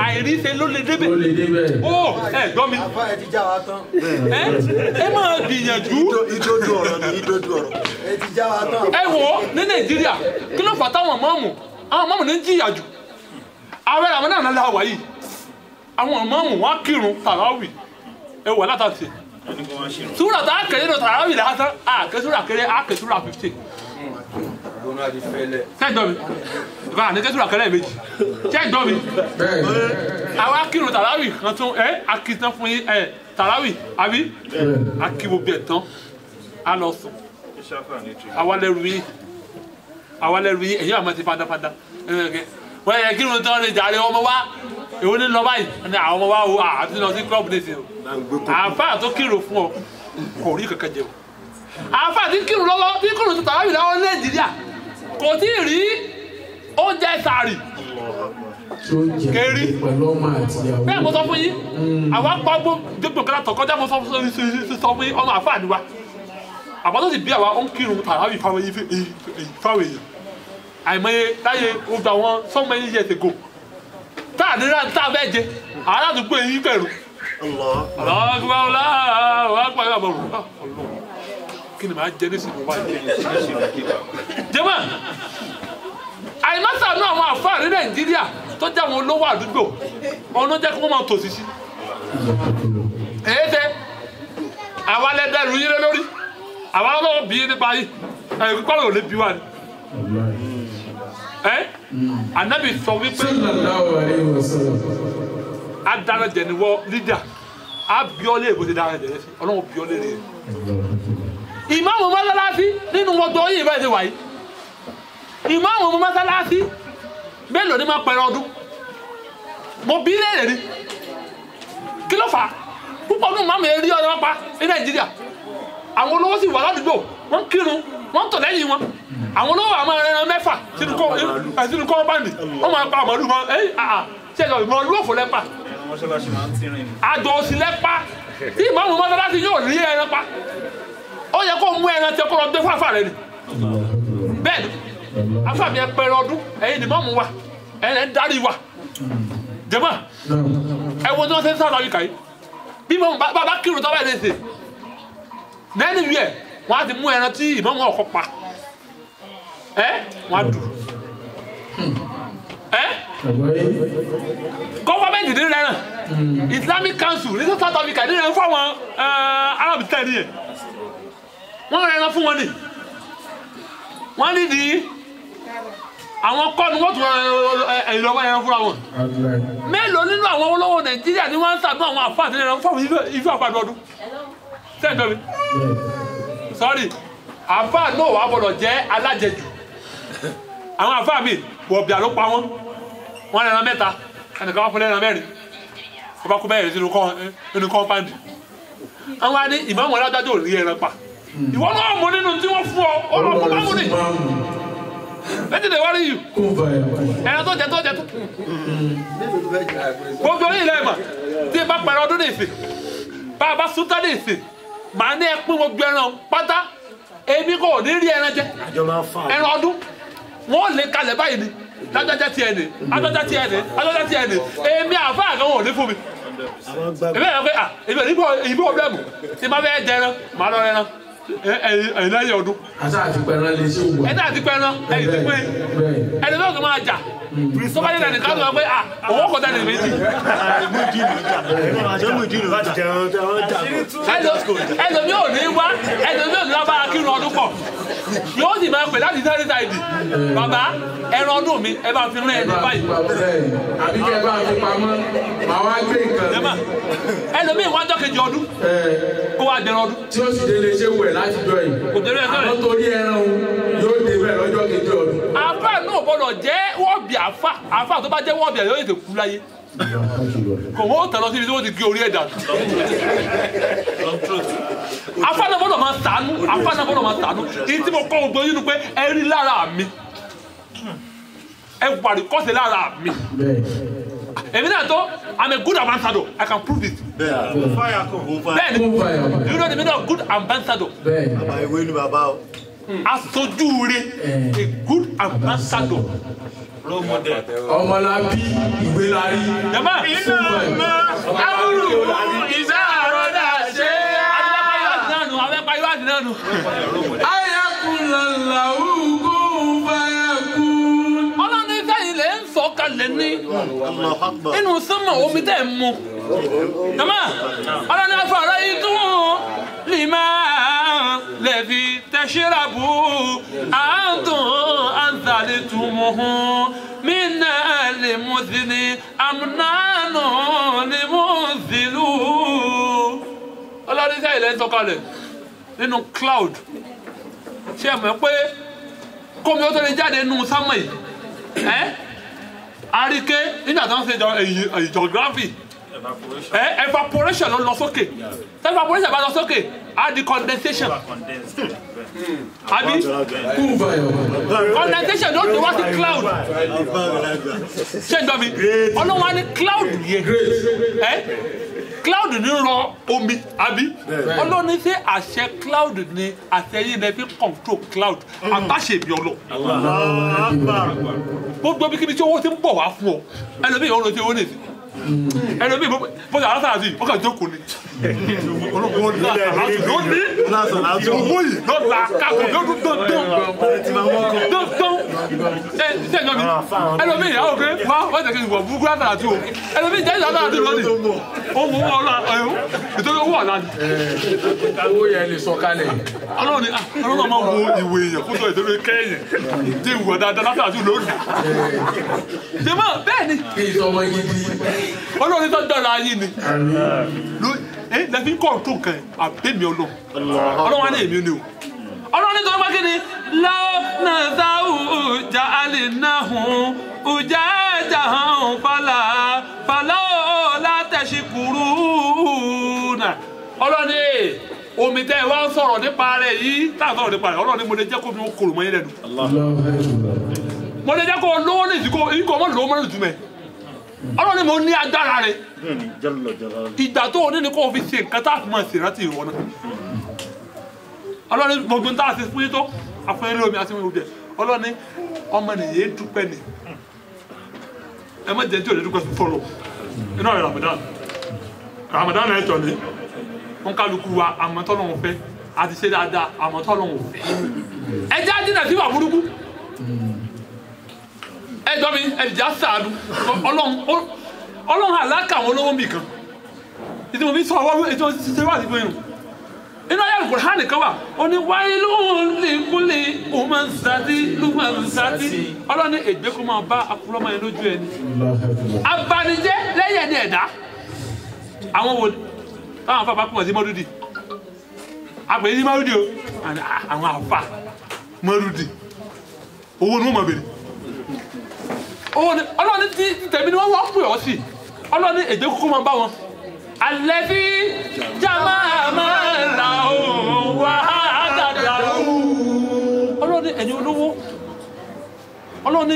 àìríṣe ló lè débẹ̀. ó ẹ gbọ́ mi. àbá ẹ ti já wa tán. ẹ máa gbìyànjú. ìdodo ọ̀rọ̀ ni ìdodo ọ̀rọ̀. ẹ ti já wa tán. ẹ wò ó ní Nàìjíríà kí ló fà táwọn mọ́ọ̀mù àwọn mọ́ọ̀mù ní jìyà jù àwọn ẹ̀rọ àwọn náà náà wà yìí àwọn mọ́ọ̀mù wọn kírun tàràwì ẹ wà látàtì súrà tá a kéré lọ tàràwì lásán àké súrà kéré àké súrà 15. sẹ́ńdọ̀ mi ìfà ní késúrà kéré méjì sẹ́ńdọ̀ mi àwa kírun tàràwì kan tún akitán fún yín tàràwì àbí akíbo bí ẹ̀ tán á lọ sùn àwa lẹ́rù yín ẹ̀yìn àmọ́ ti fadafada wọ́n yẹ kí ló ń tán ní jàre ọmọ wa èwo ní lọ báyìí ní àwọn ọmọ wa o àti lọ sí club nation o àáfàá tó kírun fún ọ kò rí kankan jẹ o àáfàá tí kírun lọ́wọ́ tí kírun tó tàbí lọ́wọ́ Nàìjíríà kò tí ì rí oúnjẹ sàárì kérí bẹ́ẹ̀ mo sọ fún yín àwa pa gbogbo kẹlá tọkọjá mo sọ fún yín ọmọ àáfàá ni wa àbọ̀ tó ti bí àwa ó ń kírun tàbí fáwọn èèyàn àìmọye láyé gbogbo àwọn so many years ago tá a nira tá a bẹ́ẹ̀ jẹ aládùúgbò yìí bẹ̀rù. kí ni màá jẹ ní sinmi wáyé. jẹ́mọ̀ àìmọ́sàánú àwọn àfáà ní Nàìjíríà tó jẹ́ àwọn olówó àdúgbò ọ̀nà jẹ́ kí wọ́n máa tòṣì sí. èyí tẹ àwa lẹ́dẹ̀rù yín lórí àwa lọ́wọ́ bí nípa yìí ẹ̀yìn kọ́lọ̀ ò lè bí wa ni. Ànábì sọ wípé adarajẹ ni wọ lídà abiọlé èbó ti darajẹ lẹsẹ Ọlọ́run biọlé rẹ ìmáàmù mọ́sálásí nínú gbogbo yìí ìbá ìṣe wáyé ìmáàmù mọ́sálásí mélòó ni máa pẹ̀rẹ̀ ọdún mo bí léèrè ni kí ló fà á púpọ̀ nínú máàmù yẹn rí ọdún pa ní Nàìjíríà àwọn olówó sì wà ládùúgbò wọ́n kírun wọ́n tọ̀ lẹ́yìn wọn àwọn olówó àmọ́ ẹran mẹ́fà sínú kọ́ńpáàdì wọ́n máa pa àmọ́lú mọ́ ṣé ẹ̀ka ìmọ̀ olú òfò lẹ́pà àjọ òsì lẹ́pà tí ìmáàmù mọ́sálásí yóò rí ẹran pa ó yẹ kó mú ẹran tẹ kó lọ gbé fún àfà rẹ ni bẹ́ẹ̀ ni àfà mi ẹ pẹrẹ ọdún ẹ̀yin ni ìmáàmù wa ẹ̀yin ń darí wa jẹ́mọ́ ẹ wo tí wọ́n ṣe ń sáà láyìíká yìí bí bàbá kírun tó bá yẹ lè lẹ́nu wíẹ̀ wọ́n á ti mú ẹran tí ìmáàmù ọkọ̀ pa wọ́n á dùn gọ́fọ́mẹ̀ntì ní rẹ̀ràn Islamic Council ní South Africa ní rẹ̀ràn fún àwọn Arab tẹ̀lé yẹn wọ́n rẹ̀ràn fún wọn ni wọ́n ní di àwọn kọ́ni wọ́n tún ẹ̀yìn lọ́wọ́ ẹ̀ràn fúnra wọn mélòó nínú àwọn olówó Nàìjíríà ni wọ́n ń sàdún àwọn àfáà ní rẹ̀ràn fún àwọn ìfẹ́ àpàdé ọdún sẹ́ńtọ́ mi sorry àfáà náà wà gbọ́dọ̀ jẹ́ alájẹjù àwọn àfáà mi wọ̀bìà ló pa wọ́n rẹ̀ràn mẹ́ta ẹnìkan wọ́n fún lẹ́ràn mẹ́rin wọ́n bá kú mẹ́rin nínú kọ́ńpáǹdì àwọn á ní ìmáàmù aládájọ́ ò rí ẹran pa ìwọ náà mọ nínú tí wọ́n fún ọ ọlọ́pàá bá mú ni létí lè wárí yìí ẹran tó jẹ tó gbogbo orí ilẹ̀ mà tí ẹ bá pẹ̀rẹ̀ ọdún ní ìsìn bá a bá súntà ní ìsìn màá ní ẹ pín gbogbo ẹran pátá èmi kò ní rí ẹran jẹ ẹran ọdún wọn ò lè kalẹ̀ báyìí ni lájọjá tiẹ̀ ni lájọjá tiẹ̀ ni èmi àfa àgàn wọn ò ní fún mi èmi ẹ̀ pé èmi ò bẹ́ẹ̀ mú tí má bẹ́ẹ̀ jẹ ẹran màá lọ ẹran ẹ̀yìn lẹ́yìn ọdún. àṣà àti pẹ̀rán lè ṣe òwò. ẹ̀dá àti pẹ̀rán ẹ̀yìn ti pé ẹni tó kàn máa jà sọ́kàdé náà nìkan sọ pé owó kọjá ní méjì. ẹlòmí ò ní wá ẹlòmí ò ní wá bá akírun ọdún pọ̀ yóò sì máa pè láti sẹ́rí sáìdì bàbá ẹran ọdún mi ẹ bá fi rìn ẹni báyìí. àbí kẹ́ ẹ bá fi pamọ́ màá wá gbé nǹkan. ẹlòmí ìwájọ́ kejì ọdún kó wá jẹran ọdún. tí ó sì délé ṣé wẹ̀ láti jọ yìí. kò délé ẹsẹ̀ rẹ̀. àwọn torí ẹran o yóò dé bẹ́ẹ̀ lọ́jọ́ kejì ọdún. àfà náà gbọ́dọ̀ jẹ́ wọ́ọ̀bì àfà tó bá jẹ́ wọ́ọ̀bì yóò ètò kú láyé. kò wọ́n tẹ̀ lọ síbi tí wọ́n ti gé orí ẹ̀dá. àfà náà gbọ́dọ̀ máa ṣàánú èyí tí mo kọ́ gbogbo yín nu pé ẹ rí lára mi ẹ wàrí kọ́sẹ̀ lára mi èmi náà tó I'm a good ambassador I can prove it. bẹ́ẹ̀ni you know the meaning of good ambassador. bàbá ìwé ni bàbá o. aṣojú rẹ̀ a good ambassador. ọmọlábí ìwé lárí. jama iná mọ́ awúrú ìṣe àròdà ṣe. abẹ́pá yóò àdínà nù. ayakunlalawu kò fayakun. ọlọ́ni sẹ́yìn lè ń sọ kalẹ̀ ní inú sánmà omi tẹ̀ ń mu. jama ọlọ́ni afọ̀rọ̀ yìí tún lima lẹ́fi tẹ̀sírabu àádùn àǹtàlẹ̀ tùmùhù mina lè mú sílé amúnánù lè mú sílù. ọlọ́ni sẹ́yìn lè ń sọ kalẹ̀ nínú cloud ṣé ẹ mọ̀ pé kómi ó tó lè jáde nínú sánmà yìí àríkè nígbà tó ń ṣe geography evaporation ló lọ sókè tí evaporation bá lọ sókè á di condensation àbí condensation ló ti wá sí cloud ṣé ń jọ mi ọlọ́wọ́n á ní cloud yẹn cloud ní rọ omi àbí ọlọ́ni ṣe àṣẹ cloud ní àtẹ̀yìn rẹ̀ fi control cloud àbáṣe mi ọlọ. gbogbo bí kíbi tí owó ti ń bọ̀ wá fún ọ ẹlòmíì ọ̀rọ̀ tí owó nìyí ẹlòmíì bọ́jà alásàlá sí ọkà jókòó ni olóògbé lónìí owó yìí lọ́la káàkó lọ́dún dandan ṣe ẹ̀yọ́ mi ẹlòmíì ìyá òkè wọ́n jẹ́ kí n wọ̀ búburú àtàlà tí o ẹlòmíì jẹ́ ìyá àtàlà tí o lónìí owó ọ̀la ẹ̀hún nítorí owó ọ̀la ni. owó yẹn lè sọ kalẹ̀. ọlọ́run máa ń wo ìwé èèyàn kó sọ ìdókòwò kẹ́yìn dé ìwọ̀ dáadáa látàlà tí o lónìí. jẹ́mọ́ bẹ́ẹ̀ ni. kí n sọ ọmọ gidi. ọlọ́run tó dọ̀la yín ni lẹ́fí kọ́ọ̀tù kan àbẹ́mi ọlọ́run ọlọ́run á ní èmi ni o ọlọ́run nítorí pé kí ni lọ́nà sáwù jà àlè náà hùn ùjà jà hàn fàlà látẹ̀sí kúrú náà ọlọ́run ní omi tẹ́ ẹ wá sọ̀rọ̀ nípa rẹ̀ yìí tá a sọ̀rọ̀ nípa rẹ̀ ọlọ́run ní mo lè jẹ́ kó mi kòrò mọ́ yín lẹ́nu mo lè jẹ́ kó lówó ní ìsìnkú ìkọ̀ mọ́ lówó mọ́ ní ìtumẹ̀ ọlọ́run ni mo ní agbára rẹ̀ ìgbà tó o ní ni kó o fi ṣe nǹkan tá a fi máa ṣèrántí ìwọ náà ọlọ́run ni gbogbo tá a ṣe fún yín tó àfẹ́rẹ́ omi àti oúnjẹ ọlọ́run ni ọmọ nìyẹn dúpẹ́ ni ẹ má jẹ́ tí o lè dúpẹ́ fún fọlọ́ inú ọ̀rẹ́ Ramadan ẹ̀ jọ ni wọn kálukú wa àmọ́tọ́lọ́hún fẹ́ àti ṣe dáadáa àmọ́tọ́lọ́hún fẹ́ ẹ já dínà sí wà burúkú ẹjọ́ mi ẹ̀jẹ̀ àṣàánú ọlọ́run àlákà àwọn olówó mi kan ìdí mo fi sọ ọwọ́ ètò ṣiṣẹ́ wà nígbà yìí inú ayé àlùkò hàn nìkan wà ó ní wáyé lóòlìkúlì ọmọnsátì ọlọ́run ní ègbé kó máa bá akúrọ́mọ yẹn lójú ẹni abanijẹ́ lẹ́yìn ẹni ẹ̀dá àwọn wo táwọn afa bá pọ̀ sí mọ́dúdì àpè ní mọ́dúdì o àwọn afa mọ́dúdì owó ni wọ́n máa bèrè ọlọ́ni tí tẹ̀mí ni wọ́n wá pè ọ́ sí ọlọ́ni èdè kúkú máa bá wọn. alẹ́ bí jama máa la òun wá dàda òun. ọlọ́ni ẹ̀yin olówó ọlọ́ni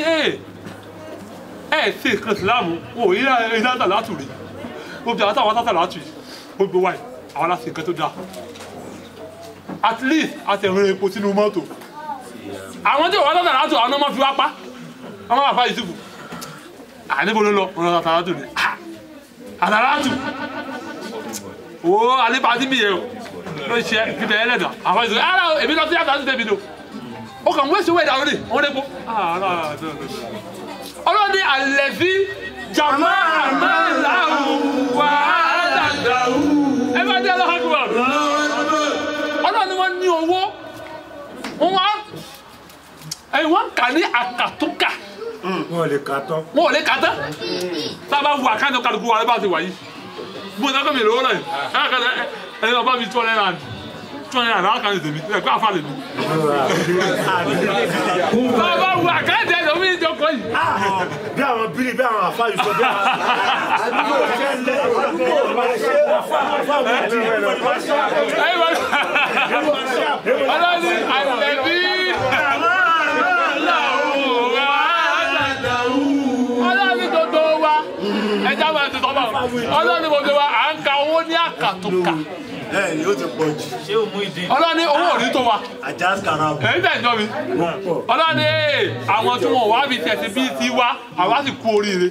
ṣe ìkan ìsìlámù wò ilé àtàlátù rí gbogbo àwọn táwọn àtàlátù yìí gbogbo wáyé àwọn aláṣẹ nǹkan tó dáa at least àtẹ̀rìn epo sínú mọ́tò àwọn tí wọ́n àtàlátù àwọn ọmọ fi wá pa ọmọ àfa Yusufu níbo ló lọ ọ̀nà àtàlátù ni àtàlátù wo alípàtí mi yẹ o ló ń ṣe kíkẹ́ ẹlẹ́dà àfa Yusufu ara èmi lọ sí àtàlátù tẹ̀mí ni o ó kàn wéṣọ wẹ̀ dáwọn ni wọ́n lé po ọlọ́ni alẹ́ fi jàmá àmàlàwù wà á dàgbàwù ẹ bá dé aláhàgbà ọlọ́ni wọ́n ní owó wọ́n kà ní àkàtúnkà. wọn ò lè kà tán. wọn ò lè kà tán. tá a bá wù àkáńtì kálukú wa ẹ bá ti wà yìí. mo sọ pé mi lówó náà ẹni bàbá mi 200 rand 200 rand àkáńtì tèmi ẹ gbé àfa lè mi. tá a bá wù àkáńtì ẹ lómi ìjókòó yìí. bí àwọn bírí bí àwọn àfa yìí sọ bí ọlọ́ni àlẹ́bí ọlọ́ni gbogbo wa ẹ ẹja máa ti sọ́mọ́ ọlọ́ni mo fi wa à ń ka owó ní àkàtúnkà. Ni ó ti pọ̀ jù. ọlọ́ni owó ò ní tó wa. èyí tẹ̀ ń jọ mi. ọlọ́ni àwọn tí wọn wá bí tẹ̀sí bíi ti wá àwa sì kú oríire.